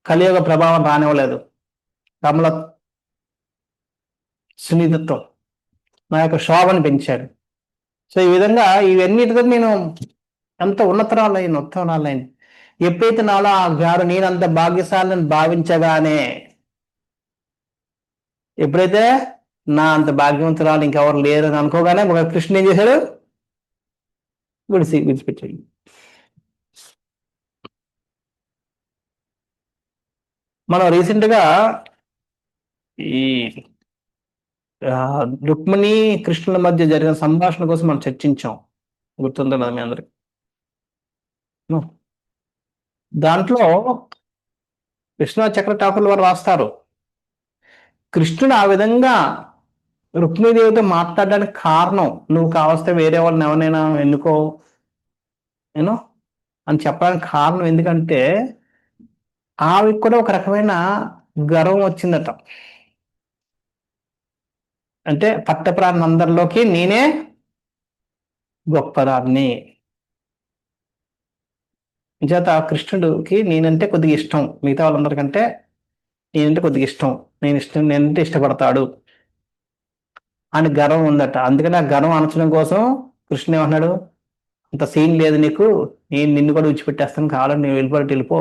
కలియుగ ప్రభావం రానివ్వలేదు. కమల సున్నితత్వం నా యొక్క శోభను పెంచాడు. సో ఈ విధంగా ఇవన్నిటితో నేను ఎంత ఉత్తరాలైన ఎప్పుడైతే నాలో నేనంత భాగ్యశాలను భావించగానే, ఎప్పుడైతే నా అంత భాగ్యవంతురాలు ఇంకెవరు లేరు అని అనుకోగానే కృష్ణుడు ఏం చేశాడు? విడిచిపెట్టాడు. మనం రీసెంట్గా ఈ రుక్మిణి కృష్ణుల మధ్య జరిగిన సంభాషణ కోసం మనం చర్చించాం, గుర్తుందా మీ అందరికి? దాంట్లో కృష్ణ చక్ర ఠాకూర్ల వారు రాస్తారు, కృష్ణుడు ఆ విధంగా రుక్మిణీదేవితో మాట్లాడడానికి కారణం, నువ్వు కావస్తే వేరే వాళ్ళని ఎవరినైనా ఎన్నుకో అని చెప్పడానికి కారణం ఎందుకంటే ఆవికి కూడా ఒక రకమైన గర్వం వచ్చిందట. అంటే పట్టప్రాణులందరిలోకి నేనే గొప్పదాన్ని. చేత కృష్ణుడికి నేనంటే కొద్దిగా ఇష్టం, మిగతా వాళ్ళందరికంటే నేనంటే కొద్దిగా ఇష్టం, నేనంటే ఇష్టపడతాడు అని గర్వం ఉందట. అందుకని ఆ గర్వం అణచడం కోసం కృష్ణుడు ఏమన్నాడు, అంత సీన్ లేదు నీకు, నేను నిన్ను కూడా విడిచిపెట్టేస్తాను, కావాలని నేను వెళ్ళిపో,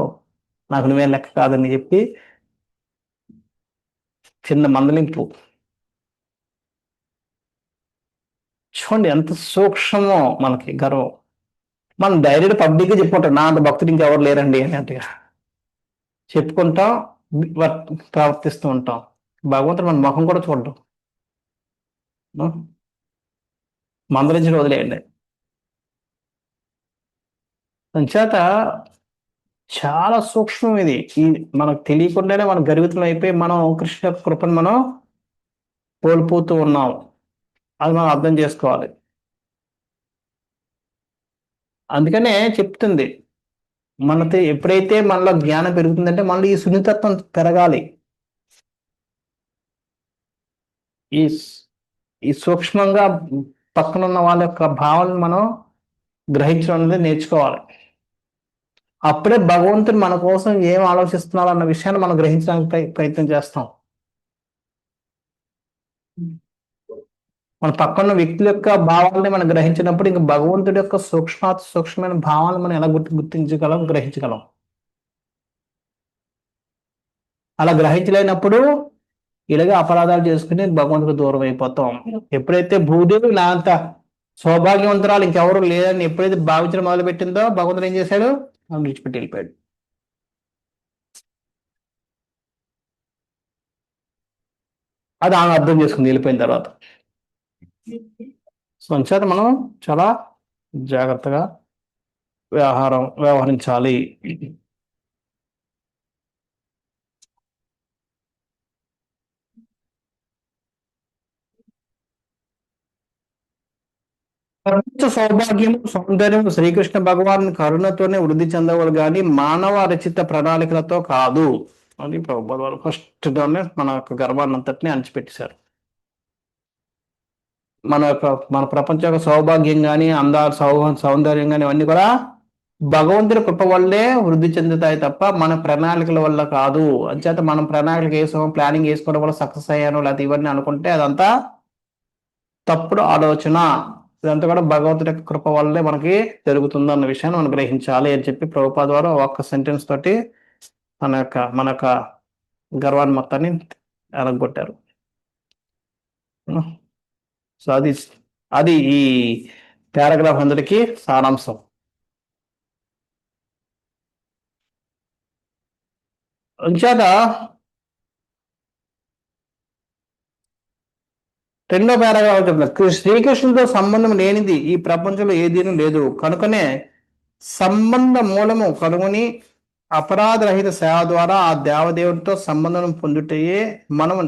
నాకు నువ్వేం లెక్క కాదని చెప్పి చిన్న మందలింపు. చూడండి ఎంత సూక్ష్మమో మనకి గర్వం. మనం డైరెక్ట్ పబ్లిక్ గా చెప్పుకుంటాం, నా అంత భక్తులు ఇంకెవరు లేరండి అన్నట్టుగా చెప్పుకుంటాం, ప్రవర్తిస్తూ ఉంటాం. భగవంతుడు మన ముఖం కూడా చూడటం, మందలించడం వదిలేయండి. చేత చాలా సూక్ష్మం ఇది. ఈ మనకు తెలియకుండానే మనం గర్వితులం అయిపోయి మనం కృష్ణ యొక్క కృపను మనం కోల్పోతూ ఉన్నాం. అది మనం అర్థం చేసుకోవాలి. అందుకనే చెప్తుంది, మనతో ఎప్పుడైతే మనలో జ్ఞానం పెరుగుతుందంటే మనలో ఈ సున్నితత్వం పెరగాలి. ఈ ఈ సూక్ష్మంగా పక్కన ఉన్న వాళ్ళ యొక్క భావాలను మనం గ్రహించడం అనేది నేర్చుకోవాలి. అప్పుడే భగవంతుడు మన కోసం ఏం ఆలోచిస్తున్నారు అన్న విషయాన్ని మనం గ్రహించడానికి ప్రయత్నం చేస్తాం. మన పక్కన వ్యక్తుల యొక్క భావాలని మనం గ్రహించినప్పుడు ఇంకా భగవంతుడి యొక్క సూక్ష్మమైన భావాలను మనం ఎలా గుర్తించగలం, గ్రహించగలం. అలా గ్రహించలేనప్పుడు ఇలాగే అపరాధాలు చేసుకుని భగవంతుడు దూరం అయిపోతాం. ఎప్పుడైతే భూదేవి నా అంత సౌభాగ్యవంతురాలు ఇంకెవరు లేదని ఎప్పుడైతే భావించడం మొదలు పెట్టిందో భగవంతుడు ఏం చేశాడు, ఆమె విడిచిపెట్టి వెళ్ళిపోయాడు. అది ఆమె అర్థం చేసుకుంది వెళ్ళిపోయిన తర్వాత. సో అంచేత మనం చాలా జాగ్రత్తగా వ్యవహరించాలి. ప్రపంచ సౌభాగ్యము సౌందర్యము శ్రీకృష్ణ భగవాన్ కరుణతోనే వృద్ధి చెందవాలి కానీ మానవ రచిత ప్రణాళికలతో కాదు అని ప్రభుపాద వారు ఫస్ట్ లోనే మన యొక్క గర్వాన్ని అంతటినీ అణిచిపెట్టేశారు. మన ప్రపంచ యొక్క సౌభాగ్యం కానీ సౌందర్యం కానీ ఇవన్నీ కూడా భగవంతుడి కృప వల్లే వృద్ధి చెందుతాయి తప్ప మన ప్రణాళికల వల్ల కాదు. అంచేత మనం ప్రణాళిక వేసాం, ప్లానింగ్ వేసుకోవడం వల్ల సక్సెస్ అయ్యాను లేకపోతే ఇవన్నీ అనుకుంటే అదంతా తప్పుడు ఆలోచన. ఇదంతా కూడా భగవంతుడి యొక్క కృప వల్లే మనకి జరుగుతుంది అన్న విషయాన్ని మనం గ్రహించాలి అని చెప్పి ప్రభుపాద వారు ఒక్క సెంటెన్స్ తోటి మన యొక్క గర్వాన్ని మొత్తాన్ని ఎరగొట్టారు. సో అది ఈ పారాగ్రాఫ్ అందరికి సారాంశం. అంచేత రెండో పారాగ్రాఫ్ చెప్తున్నారు, శ్రీకృష్ణుడితో సంబంధం లేనిది ఈ ప్రపంచంలో ఏదీనూ లేదు కనుకనే సంబంధ మూలము కనుగొని అపరాధరహిత సేవ ద్వారా ఆ దేవదేవుడితో సంబంధం పొందుటయే మనం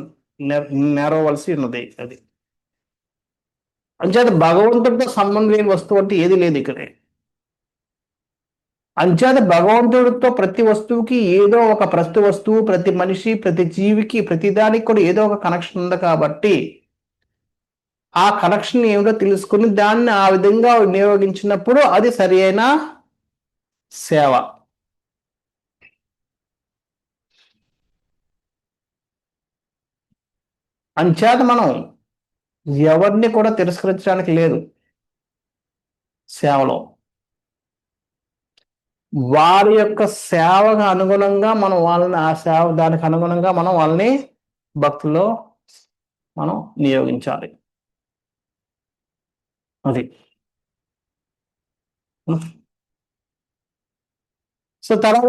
నెరవలసి ఉన్నది. అది అంచేత భగవంతుడితో సంబంధం లేని వస్తువు అంటే ఏది లేదు ఇక్కడే. అంచేత భగవంతుడితో ప్రతి వస్తువుకి ఏదో ఒక ప్రతి వస్తువు, ప్రతి మనిషి, ప్రతి జీవికి, ప్రతి దానికి కూడా ఏదో ఒక కనెక్షన్ ఉంది కాబట్టి ఆ కనెక్షన్ ఏమిటో తెలుసుకుని దాన్ని ఆ విధంగా వినియోగించినప్పుడు అది సరి అయిన సేవ. అంచేత మనం ఎవరిని కూడా తిరస్కరించడానికి లేదు సేవలో. వారి యొక్క సేవకు అనుగుణంగా మనం వాళ్ళని దానికి అనుగుణంగా మనం వాళ్ళని భక్తుల్లో మనం నియోగించాలి. అది సో తర్వాత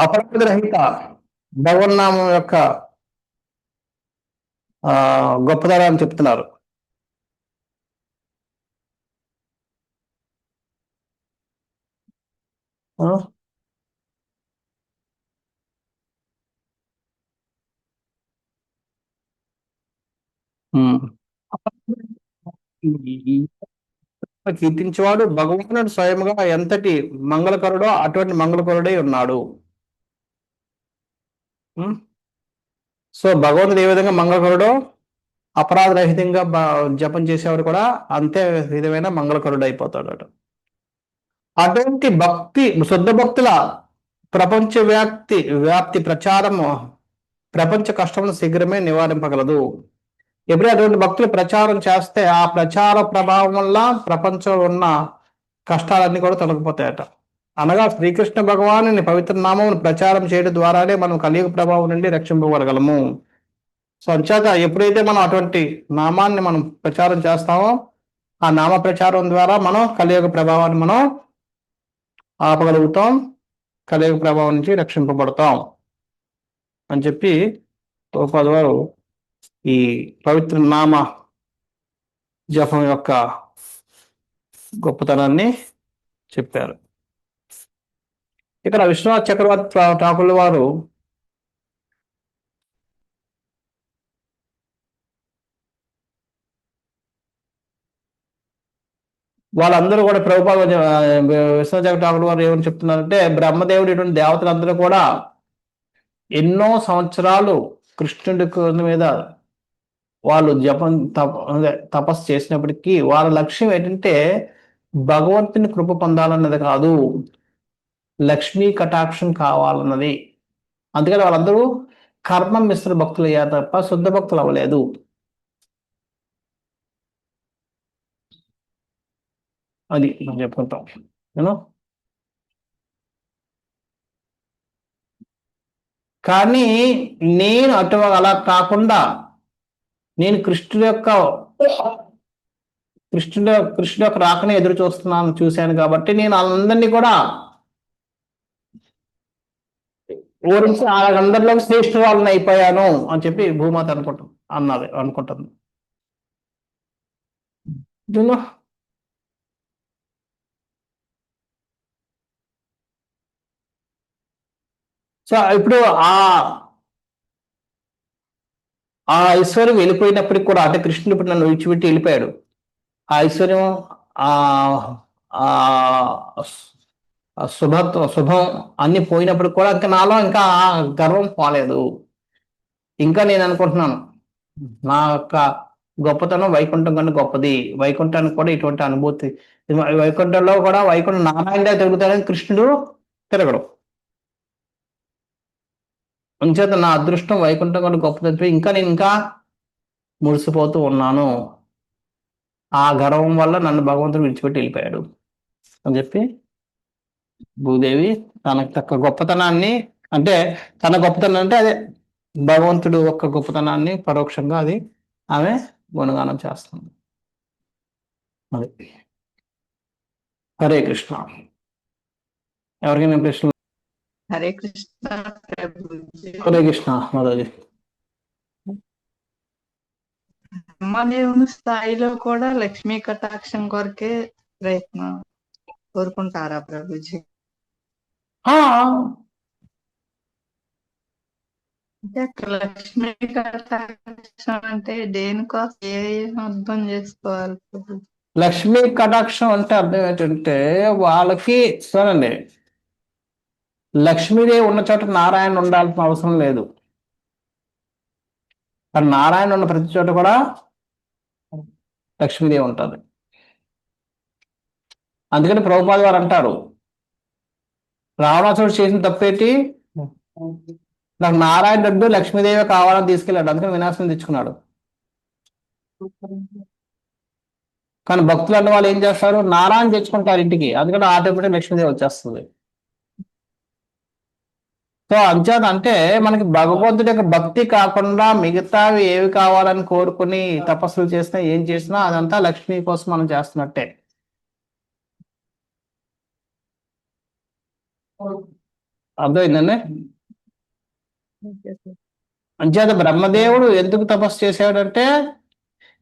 అపరాధరహిత భగవన్నామం యొక్క గొప్పతనాన్ని చెప్తున్నారు. కీర్తించేవాడు భగవానుడు స్వయముగా ఎంతటి మంగళకరుడో అటువంటి మంగళకరుడై ఉన్నాడు. ఉం? సో భగవంతుడు ఏ విధంగా మంగళకరుడో అపరాధరహితంగా జపం చేసేవాడు కూడా అంతే విధమైన మంగళకరుడు అయిపోతాడు. అటువంటి భక్తి శుద్ధ భక్తుల ప్రపంచ వ్యాప్తి ప్రచారము ప్రపంచ కష్టములను శీఘ్రమే నివారింపగలదు. ఎప్పుడైతే అటువంటి భక్తులు ప్రచారం చేస్తే ఆ ప్రచార ప్రభావం వల్ల ప్రపంచంలో ఉన్న కష్టాలన్నీ కూడా తొలగిపోతాయట. అనగా శ్రీకృష్ణ భగవాను పవిత్ర నామమును ప్రచారం చేయడం ద్వారానే మనం కలియుగ ప్రభావం నుండి రక్షింపబడగలము. సో అంచేత ఎప్పుడైతే మనం అటువంటి నామాన్ని మనం ప్రచారం చేస్తామో ఆ నామ ప్రచారం ద్వారా మనం కలియుగ ప్రభావాన్ని మనం ఆపగలుగుతాం, కలియుగ ప్రభావం నుంచి రక్షింపబడతాం అని చెప్పి ప్రభుపాద వారు ఈ పవిత్ర నామ జపం యొక్క గొప్పతనాన్ని చెప్పారు. ఇక్కడ విశ్వనాథ్ చక్రవర్తి ఠాకూర్ వారు వాళ్ళందరూ కూడా ప్రభుపాద విశ్వనాథ్ చక్రవర్తి ఠాకూర్ వారు ఏమని చెప్తున్నారంటే, బ్రహ్మదేవుడు ఇటువంటి దేవతలందరూ కూడా ఎన్నో సంవత్సరాలు కృష్ణుడి మీద వాళ్ళు జపం తపస్సు చేసినప్పటికీ వాళ్ళ లక్ష్యం ఏంటంటే భగవంతుని కృప పొందాలన్నది కాదు, లక్ష్మీ కటాక్షం కావాలన్నది. అందుకని వాళ్ళందరూ కర్మ మిశ్ర భక్తులు అయ్యారు తప్ప శుద్ధ భక్తులు అవ్వలేదు. అది మనం చెప్పుకుంటాం. యూనో కానీ నేను అలా కాకుండా నేను కృష్ణుడి యొక్క రాకనే ఎదురు చూశాను కాబట్టి నేను వాళ్ళందరినీ కూడా ఓరించి వాళ్ళందరిలో శ్రేష్ఠురాలను అయిపోయాను అని చెప్పి భూమాత అనుకుంటుంది. సో ఇప్పుడు ఆ ఐశ్వర్యం వెళ్ళిపోయినప్పటికి కూడా, అంటే కృష్ణుడు ఇప్పుడు నన్ను విడిచిపెట్టి వెళ్ళిపోయాడు, ఆ ఐశ్వర్యం ఆ శుభం అన్ని పోయినప్పటికి కూడా ఇంకా నాలో ఇంకా గర్వం పోలేదు. ఇంకా నేను అనుకుంటున్నాను నా యొక్క గొప్పతనం వైకుంఠం కన్నా గొప్పది, వైకుంఠానికి కూడా ఇటువంటి అనుభూతి, వైకుంఠంలో కూడా వైకుంఠ నారాయణ తిరుగుతాడని కృష్ణుడు తిరగడు. అంచేత నా అదృష్టం వైకుంఠం కన్నా గొప్పది, నేను ఇంకా మురిసిపోతూ ఉన్నాను, ఆ గర్వం వల్ల నన్ను భగవంతుడు విడిచిపెట్టి వెళ్ళిపోయాడు అని చెప్పి భూదేవి తనకు తక్క గొప్పతనాన్ని, అంటే తన గొప్పతనం అంటే అదే భగవంతుడు యొక్క గొప్పతనాన్ని పరోక్షంగా అది ఆమె గుణగానం చేస్తుంది. అది హరే కృష్ణ. ఎవరికైనా ప్రశ్న? హరే కృష్ణ ప్రభుజీ. హరే కృష్ణ మాతాజీ. బ్రహ్మదేవుని స్థాయిలో కూడా లక్ష్మీ కటాక్షం కొరకే ప్రయత్నం కోరుకుంటారా ప్రభుజీ? అంటే లక్ష్మీ కటాక్షం అంటే దేనికోసం, ఏ అర్థం చేసుకోవాలి ప్రభు? లక్ష్మీ కటాక్షం అంటే అర్థం ఏంటంటే వాళ్ళకి చూడండి, లక్ష్మీదేవి ఉన్న చోట నారాయణ ఉండాల్సిన అవసరం లేదు, కానీ నారాయణ ఉన్న ప్రతి చోట కూడా లక్ష్మీదేవి ఉంటుంది. అందుకని ప్రభుపాద వారు అంటారు, రావణాసురుడు చేసిన తప్పేటి, నాకు నారాయణ రెడ్డి లక్ష్మీదేవి కావాలని తీసుకెళ్ళాడు, అందుకని వినాశనం తెచ్చుకున్నాడు. కానీ భక్తులు అన్న వాళ్ళు ఏం చేస్తారు, నారాయణ తెచ్చుకుంటారు ఇంటికి, అందుకని ఆటోమేటిక్ లక్ష్మీదేవి వచ్చేస్తుంది. సో అంచేత అంటే మనకి భగవంతుడి యొక్క భక్తి కాకుండా మిగతావి ఏవి కావాలని కోరుకుని తపస్సులు చేసినా ఏం చేసినా అదంతా లక్ష్మీ కోసం మనం చేస్తున్నట్టే. అర్థమైందండి? అంచేత బ్రహ్మదేవుడు ఎందుకు తపస్సు చేశాడంటే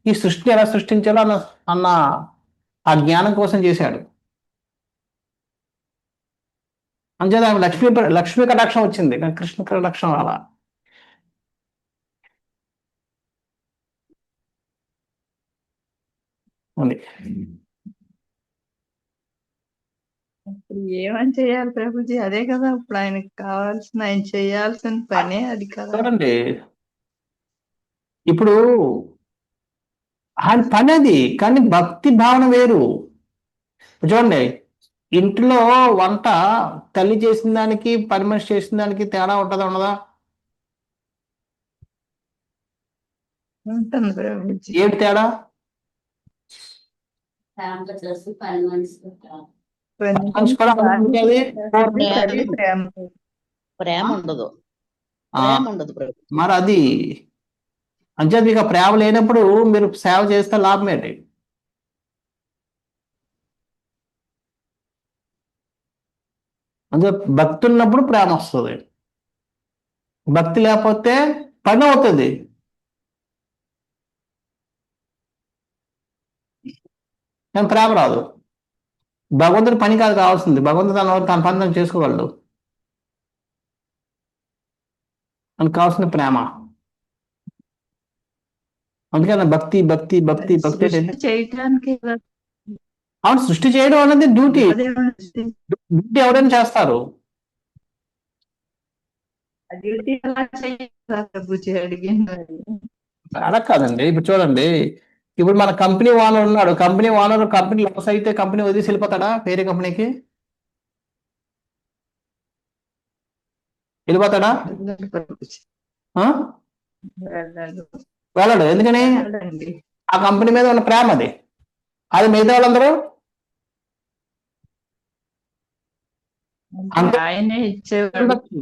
ఈ సృష్టిని ఎలా సృష్టించాలో అన్న ఆ జ్ఞానం కోసం చేశాడు. అంచేత లక్ష్మీ కటాక్షం వచ్చింది, కానీ కృష్ణ కటాక్షం అలా. ఉంది. ఇప్పుడు ఏమని చేయాలి ప్రభుజీ? అదే కదా ఇప్పుడు ఆయనకి కావాల్సిన, ఆయన చేయాల్సిన పనే అది కదా. చూడండి, ఇప్పుడు ఆయన పని అది, కానీ భక్తి భావన వేరు. చూడండి, ఇంట్లో వంట తల్లి చేసిన దానికి పని మనిషి చేసిన దానికి తేడా ఉంటుందా ఉండదా? ఉంటుంది ప్రభుజీ. ఏంటి తేడా? పని మనిషి కూడా మనిషి ఉంటుంది. తల్లి ప్రేమ. ప్రేమ ఉండదు, ఆ, ప్రేమ ఉండదు ప్రభు. మరి అది అంటే మీకు ఆ ప్రేమ లేనప్పుడు మీరు సేవ చేస్తే లాభం ఏంటి? అంటే భక్తి ఉన్నప్పుడు ప్రేమ వస్తుంది, భక్తి లేకపోతే పని అవుతుంది. కానీ ప్రేమ రాదు. భగవంతుడి పని కాదు కావాల్సింది, భగవంతుడు తన పని తను చేసుకోగలడు. మనకు కావాల్సిన ప్రేమ. అందుకని భక్తి భక్తి భక్తి భక్తి సృష్టి అంటే చేయటానికి కదా. అవును, సృష్టి చేయడం అనేది డ్యూటీ. అదేమన్నా డ్యూటీ ఎవరైనా చేస్తారు. డ్యూటీ ఎలా చేయాలి ప్రభుజీ అడిగింది? అలా కాదండి, ఇప్పుడు చూడండి, ఇప్పుడు మన కంపెనీ ఓనర్ ఉన్నాడు. కంపెనీ ఓనర్ కంపెనీ లాస్ అయితే కంపెనీ వదిలేసి వెళ్ళిపోతాడా వేరే కంపెనీకి? వెళ్ళిపోతాడా? వెళ్ళాలి ప్రభుజీ, ఆ? వెళ్ళాలి. వెళ్ళడు. ఎందుకని? వెళ్ళండి. ఆ కంపెనీ మీద ఉన్న ప్రేమ అది. అది మిగతా వాళ్ళందరూ అంతే. ఆయనే ఇచ్చేవాడు. ఉండొచ్చు.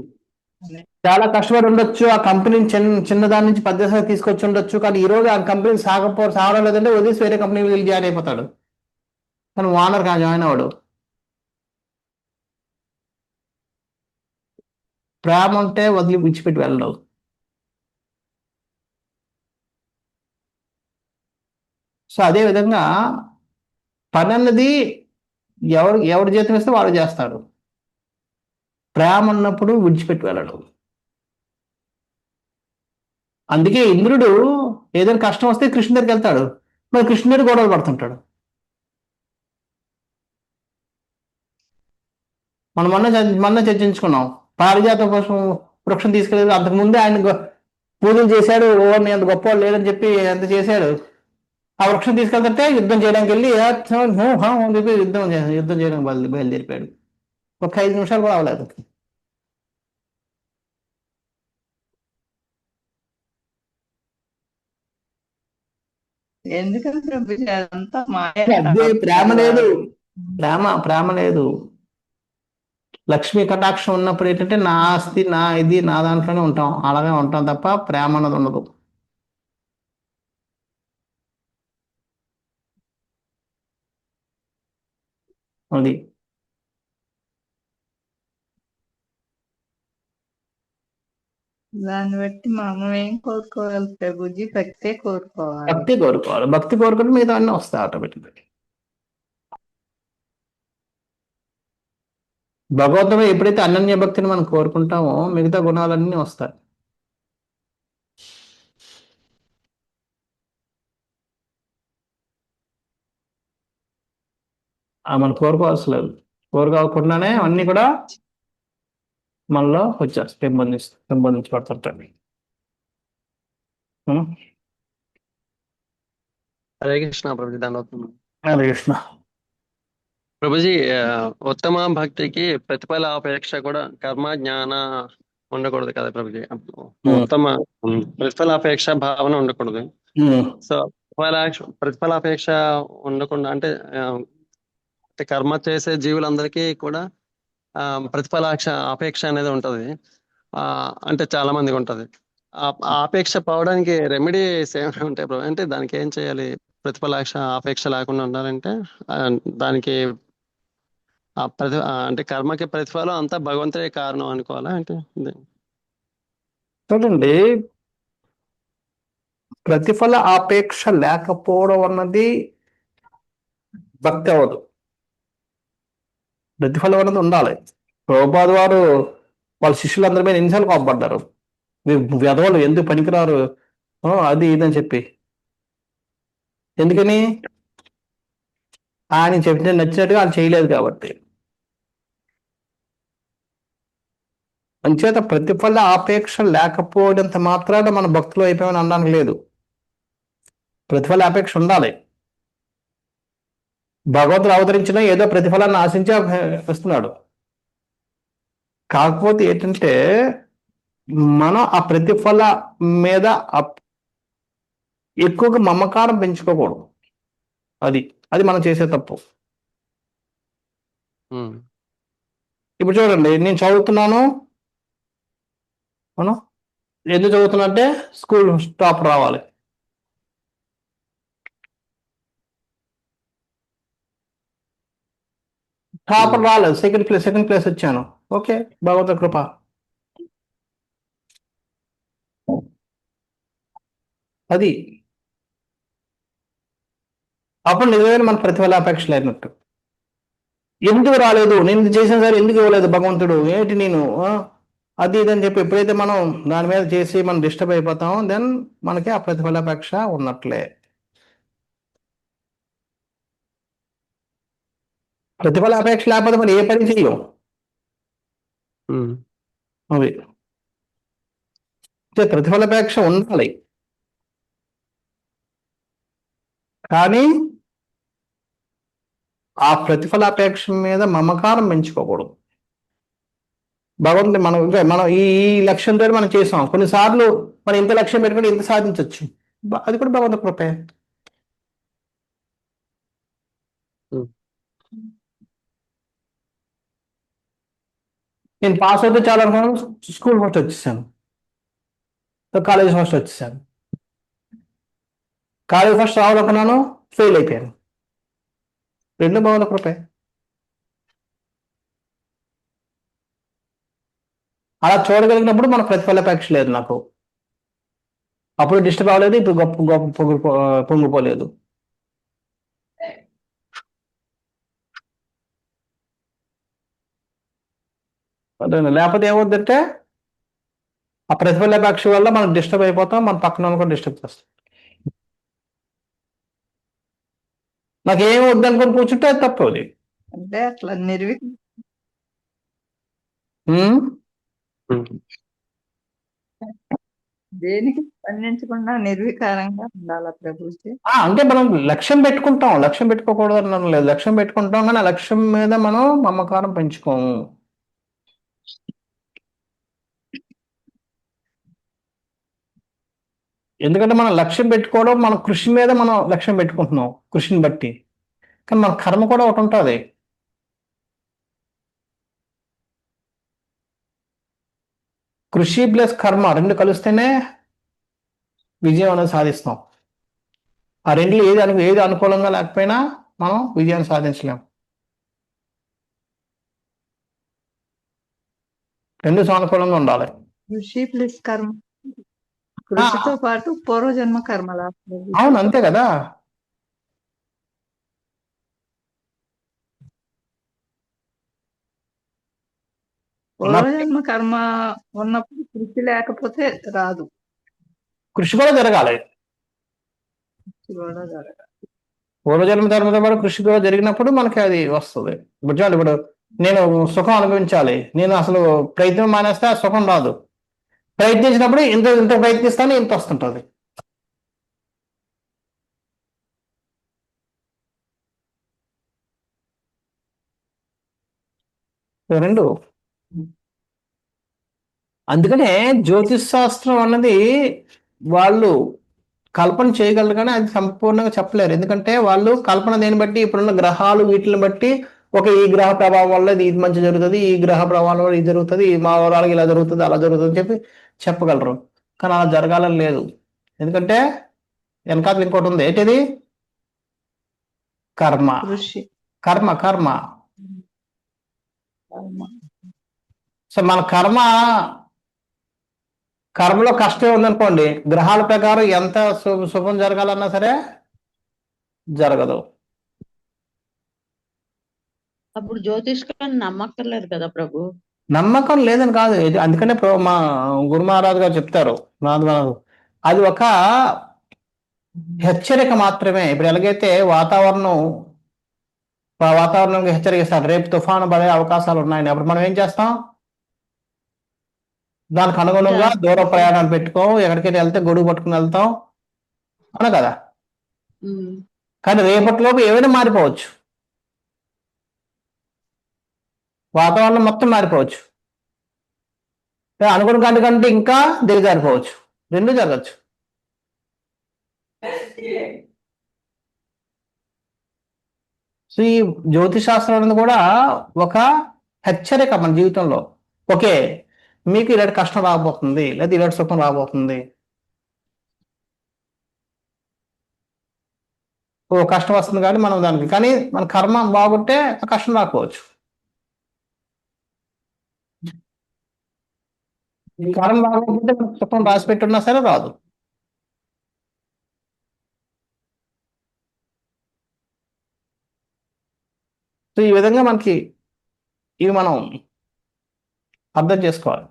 చాలా కష్టపడి ఉండొచ్చు, ఆ కంపెనీని చిన్నదాని నుంచి పెద్ద స్థాయికి తీసుకొచ్చి ఉండొచ్చు, కానీ ఈ రోజు ఆ కంపెనీ సాగడం లేదంటే వదిలేసి వేరే కంపెనీ వెళ్ళి జాయిన్ అయిపోతాడు. కానీ ఓనర్ కా జాయిన్ అవ్వడు. ప్రేమ ఉంటే వదిలి విడిచిపెట్టి వెళ్ళడు. సో అదే విధంగా పని అన్నది ఎవడు జీతం ఇస్తే వాడు చేస్తాడు. ప్రేమ ఉన్నప్పుడు విడిచిపెట్టి వెళ్ళడు. అందుకే ఇంద్రుడు ఏదైనా కష్టం వస్తే కృష్ణుడి దగ్గరికి వెళ్తాడు, మరి కృష్ణుడి గొడవలు పడుతుంటాడు. మనం మొన్న చర్చించుకున్నాం, పారిజాత వృక్షం తీసుకెళ్ళి అంతకుముందే ఆయన పూజలు చేశాడు. నేను అంత గొప్పవాడు లేదని చెప్పి ఎంత చేశాడు. ఆ వృక్షం తీసుకెళ్తుంటే యుద్ధం చేయడానికి వెళ్ళి చెప్పి యుద్ధం చేయడానికి బయలుదేరిపాడు. ఒక 5 నిమిషాలు కూడా అవ్వలేదు. ఎందుకని ప్రభుజీ అదంతా మాయ? అదే ప్రేమ లేదు. ప్రేమ లేదు. లక్ష్మీ కటాక్షం ఉన్నప్పుడు ఏంటంటే నా ఆస్తి నా ఇది నా దాంట్లోనే ఉంటాం, అలాగే ఉంటాం తప్ప ప్రేమ అన్నది ఉండదు. అది దాన్ని బట్టి మనం ఏం కోరుకోవాలి ప్రభుజీ? భక్తే కోరుకోవాలి. భక్తి కోరుకోవాలి. భక్తి కోరుకుంటే మిగతా అన్నీ వస్తాయి ఆటోమేటిక్గా. భగవంతుడు ఎప్పుడైతే అనన్య భక్తిని మనం కోరుకుంటామో మిగతా గుణాలన్నీ వస్తాయి. మనం కోరుకోవాల్సిన లేదు. కోరుకోకుండానే అన్నీ కూడా మనలో వచ్చేస్తాయి, పెంపొందించబడుతుంటాయి. హరే కృష్ణ ప్రభుజీ, దండవతం. హరే కృష్ణ. ప్రభుజీ, ఉత్తమ భక్తికి ప్రతిఫల అపేక్ష కూడా కర్మ జ్ఞాన ఉండకూడదు కదా ప్రభుజీ? ఉత్తమ ప్రతిఫలాపేక్ష భావన ఉండకూడదు. సో ప్రతిఫలాపేక్ష ఉండకుండా అంటే కర్మ చేసే జీవులందరికీ కూడా అపేక్ష అనేది ఉంటది. అంటే చాలా మందికి ఉంటది. ఆ ఆపేక్ష పోవడానికి రెమెడీస్ ఏమైనా ఉంటాయి ప్రభు? అంటే దానికి ఏం చేయాలి? అపేక్ష లేకుండా ఉండాలంటే దానికి అంటే కర్మకి ప్రతిఫలం అంతా భగవంతుడే కారణం అనుకోవాలా అంటే? చూడండి, ప్రతిఫల ఆపేక్ష లేకపోవడం అన్నది భక్తి అవ్వదు. ప్రతిఫలం అన్నది ఉండాలి. ప్రభుపాద వారు వాళ్ళ శిష్యులందరి మీద ఎన్నిసార్లు కోపడ్డారు, వెధవలు ఎందుకు పనికిరారు అది ఇదని చెప్పి. ఎందుకని? ఆయన చెప్పిన నచ్చినట్టుగా ఆయన చేయలేదు కాబట్టి. అంచేత ప్రతిఫల ఆపేక్ష లేకపోయినంత మాత్రాన మన భక్తులు అయిపోయామని అనడానికి లేదు. ప్రతిఫల ఆపేక్ష ఉండాలి. భగవంతుడు అవతరించిన ఏదో ప్రతిఫలాన్ని ఆశించి వస్తున్నాడు. కాకపోతే ఏంటంటే మనం ఆ ప్రతిఫల మీద ఎక్కువగా మమకారం పెంచుకోకూడదు. అది మనం చేసే తప్పు. ఇప్పుడు చూడండి, నేను చదువుతున్నాను, మనం ఎందుకు చదువుతున్నా అంటే స్కూల్ టాప్ రావాలి. టాపర్ రాలేదు, సెకండ్ ప్లేస్ వచ్చాను. ఓకే, భగవంతుడి కృప. అది అప్పుడు నిజమైన మన ప్రతిఫలాపేక్ష లేనట్టు. ఎందుకు రాలేదు, నేను ఇది చేసిన సరే ఎందుకు ఇవ్వలేదు భగవంతుడు, ఏంటి నేను అది ఇదని చెప్పి ఎప్పుడైతే మనం దాని మీద చేసి మనం డిస్టర్బ్ అయిపోతామో దెన్ మనకి ఆ ప్రతిఫలాపేక్ష ఉన్నట్లే. ప్రతిఫలాపేక్ష లేకపోతే మనం ఏ పని చెయ్యం. అది ప్రతిఫలాపేక్ష ఉండాలి, కానీ ఆ ప్రతిఫలాపేక్ష మీద మమకారం పెంచుకోకూడదు. భగవంతుడు మనం ఈ లక్ష్యంతో మనం చేసాం, కొన్నిసార్లు మనం ఇంత లక్ష్యం పెట్టుకుని ఇంత సాధించవచ్చు, అది కూడా భగవంతుడి కృపే. నేను పాస్ అవుతే చాలా అనుకున్నాను, స్కూల్ ఫస్ట్ వచ్చేసాను, కాలేజ్ ఫస్ట్ వచ్చేసాను. కాలేజ్ ఫస్ట్ రావాలనుకున్నాను, ఫెయిల్ అయిపోయాను. రెండు భగవంతుడి కృపే. అలా చూడగలిగినప్పుడు మన ప్రతిఫలాపేక్ష లేదు నాకు. అప్పుడు డిస్టర్బ్ అవ్వలేదు, ఇప్పుడు గొప్ప పొంగిపోలేదు. లేకపోతే ఏమవుతుందంటే ఆ ప్రతిఫలాపేక్ష వల్ల మనం డిస్టర్బ్ అయిపోతాం, మన పక్కన కూడా డిస్టర్బ్ చేస్తాం. నాకేం వద్దనుకొని కూర్చుంటే అది తప్పు. అది అంటే అట్లా దేనికి స్పందించకుండా నిర్వికారంగా ఉండాలా ప్రభుజీ? అంటే మనం లక్ష్యం పెట్టుకుంటాం, లక్ష్యం పెట్టుకోకూడదు అనడం లేదు. లక్ష్యం పెట్టుకుంటాం కానీ ఆ లక్ష్యం మీద మనం మమకారం పెంచుకోము. ఎందుకంటే మనం లక్ష్యం పెట్టుకోవడం మన కృషి మీద మనం లక్ష్యం పెట్టుకుంటున్నాం, కృషిని బట్టి. కానీ మన కర్మ కూడా ఒకటి ఉంటుంది. కృషి ప్లస్ కర్మ రెండు కలిస్తేనే విజయం అనేది సాధిస్తాం. ఆ రెండులో ఏది అనుకూలంగా లేకపోయినా మనం విజయాన్ని సాధించలేం. రెండు సానుకూలంగా ఉండాలి. కృషి ప్లస్ కర్మ, కృషితో పాటు పూర్వజన్మ కర్మలా? అవును, అంతే కదా. పూర్వజన్మ కర్మ ఉన్నప్పుడు కృషి లేకపోతే రాదు. కృషి కూడా జరగాలి. పూర్వజన్మ ధర్మతో పాటు కృషి కూడా జరిగినప్పుడు మనకి అది వస్తుంది. ఇప్పుడు నేను సుఖం అనుభవించాలి, నేను అసలు ప్రయత్నం మానేస్తే ఆ సుఖం రాదు. ప్రయత్నించినప్పుడు ఇంత ప్రయత్నిస్తాను, ఇంత వస్తుంటుంది. రెండు. అందుకనే జ్యోతిష్ శాస్త్రం అన్నది వాళ్ళు కల్పన చేయగలరు కానీ అది సంపూర్ణంగా చెప్పలేరు. ఎందుకంటే వాళ్ళు కల్పన దేని బట్టి, ఇప్పుడున్న గ్రహాలు వీటిని బట్టి ఈ గ్రహ ప్రభావం వల్ల ఇది మంచి జరుగుతుంది, ఈ గ్రహ ప్రభావం వల్ల ఇది జరుగుతుంది, మా వాళ్ళకి ఇలా జరుగుతుంది, అలా జరుగుతుంది అని చెప్పగలరు. కానీ అలా జరగాలని లేదు. ఎందుకంటే వెనకాల ఇంకోటి ఉంది. ఏంటిది? కర్మ. కర్మ కర్మ సో మన కర్మలో కష్టం ఉందనుకోండి, గ్రహాల ప్రకారం ఎంత శుభం జరగాలన్నా సరే జరగదు. అప్పుడు జ్యోతిష్కాన్ని నమ్మక్కర్లేదు కదా ప్రభు? నమ్మకం లేదని కాదు, అందుకనే మా గురు మహారాజు గారు చెప్తారు, అది ఒక హెచ్చరిక మాత్రమే. ఇప్పుడు ఎలాగైతే వాతావరణం హెచ్చరిస్తాడు, రేపు తుఫాను పడే అవకాశాలు ఉన్నాయని. అప్పుడు మనం ఏం చేస్తాం? దానికి అనుగుణంగా దూర ప్రయాణాలు పెట్టుకో, ఎక్కడికైనా వెళ్తే గొడుగు పట్టుకుని వెళ్తాం అవును కదా. కానీ రేపటిలోపు ఏమైనా మారిపోవచ్చు, వాతావరణం మొత్తం మారిపోవచ్చు, అనుకున్న కంటే ఇంకా దిగజారిపోవచ్చు, రెండు జరగచ్చు. సో ఈ జ్యోతిష్ శాస్త్రం అనేది కూడా ఒక హెచ్చరిక మన జీవితంలో. ఓకే, మీకు ఇలాంటి కష్టం రాబోతుంది, లేదా ఇలాంటి సుఖం రాబోతుంది, ఓ కష్టం వస్తుంది కానీ మనం దానికి, కానీ మన కర్మ బాగుంటే ఆ కష్టం రాకపోవచ్చు. ఈ కర్మ బాగోకపోతే మనకు సుఖం రాసి పెట్టున్నా సరే రాదు. సో ఈ విధంగా మనకి ఇవి మనం అర్థం చేసుకోవాలి.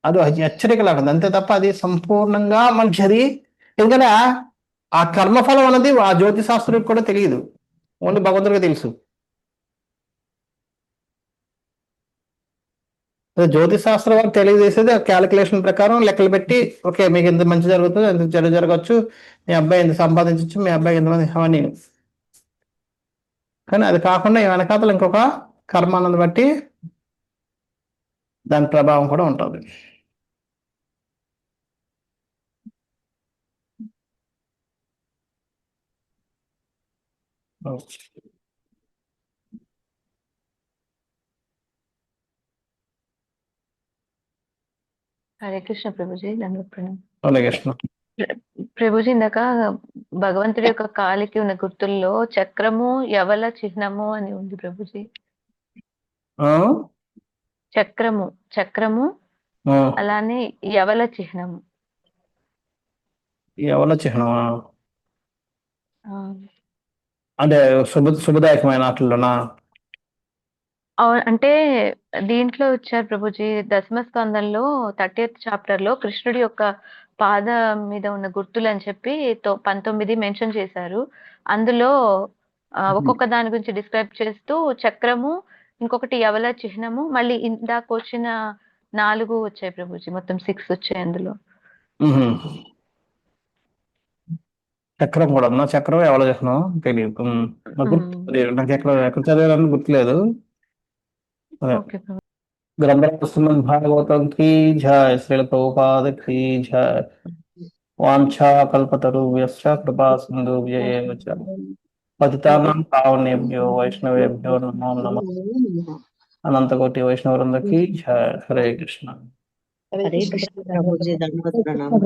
అది హెచ్చరిక లాంటిది అంతే తప్ప అది సంపూర్ణంగా మంచిది. ఎందుకంటే ఆ కర్మఫలం అనేది ఆ జ్యోతిష్ శాస్త్రుడికి కూడా తెలియదు, ఓన్లీ భగవంతుడికి తెలుసు. జ్యోతిష్ శాస్త్రం వారు తెలియజేసేది ఆ క్యాలిక్యులేషన్ ప్రకారం లెక్కలు పెట్టి, ఓకే మీకు ఎంత మంచి జరుగుతుంది, ఎంత చెడు జరగచ్చు, మీ అబ్బాయి ఎంత సంపాదించవచ్చు, మీ అబ్బాయి ఎంతమంది అవన్నీ. కానీ అది కాకుండా ఈ వెనకాతలు ఇంకొక కర్మ అన్నది బట్టి దాని ప్రభావం కూడా ఉంటుంది. హరే కృష్ణ ప్రభుజీ, దండవత్ ప్రణామం. అలాగే కృష్ణ. ప్రభుజీ, ఇందాక భగవంతుడి యొక్క కాలికి ఉన్న గుర్తుల్లో చక్రము, యవల చిహ్నము అని ఉంది ప్రభుజీ. ఆ? చక్రము చక్రము ఆ, అలానే యవల చిహ్నము. ఎవరో చిహ్నమా? ఆ, అంటే శుభదాయకమైన ఆటల్లోనా? అంటే దీంట్లో వచ్చారు ప్రభుజీ, దశమ స్కందంలో 30th చాప్టర్ లో కృష్ణుడి యొక్క పాదం మీద ఉన్న గుర్తులు అని చెప్పి 19 మెన్షన్ చేశారు. అందులో ఒక్కొక్క దాని గురించి డిస్క్రైబ్ చేస్తూ చక్రము, ఇంకొకటి యవల చిహ్నము, మళ్ళీ ఇందాక వచ్చిన 4 వచ్చాయి ప్రభుజీ, మొత్తం 6 వచ్చాయి అందులో. మ్మ్. చక్రం కూడా ఉందా? చక్రం ఎవరో చిహ్నం తెలియదు. నాకు ఎక్కడ చదివాలని గుర్తులేదు. అదే. ఓకే ప్రభు. గ్రంథం భాగవతం की जय, श्रील प्रभुपाद की जय. वाञ्छा कल्पतरुभ्यश्च कृपा सिन्धुभ्यैव च पतितानां पावनेभ्यो वैष्णवेभ्यो नमो नमः. अनंतकोटि वैष्णव वृंद की जय. हरे कृष्ण. हरे कृष्ण प्रभु जी, दंडवत प्रणाम।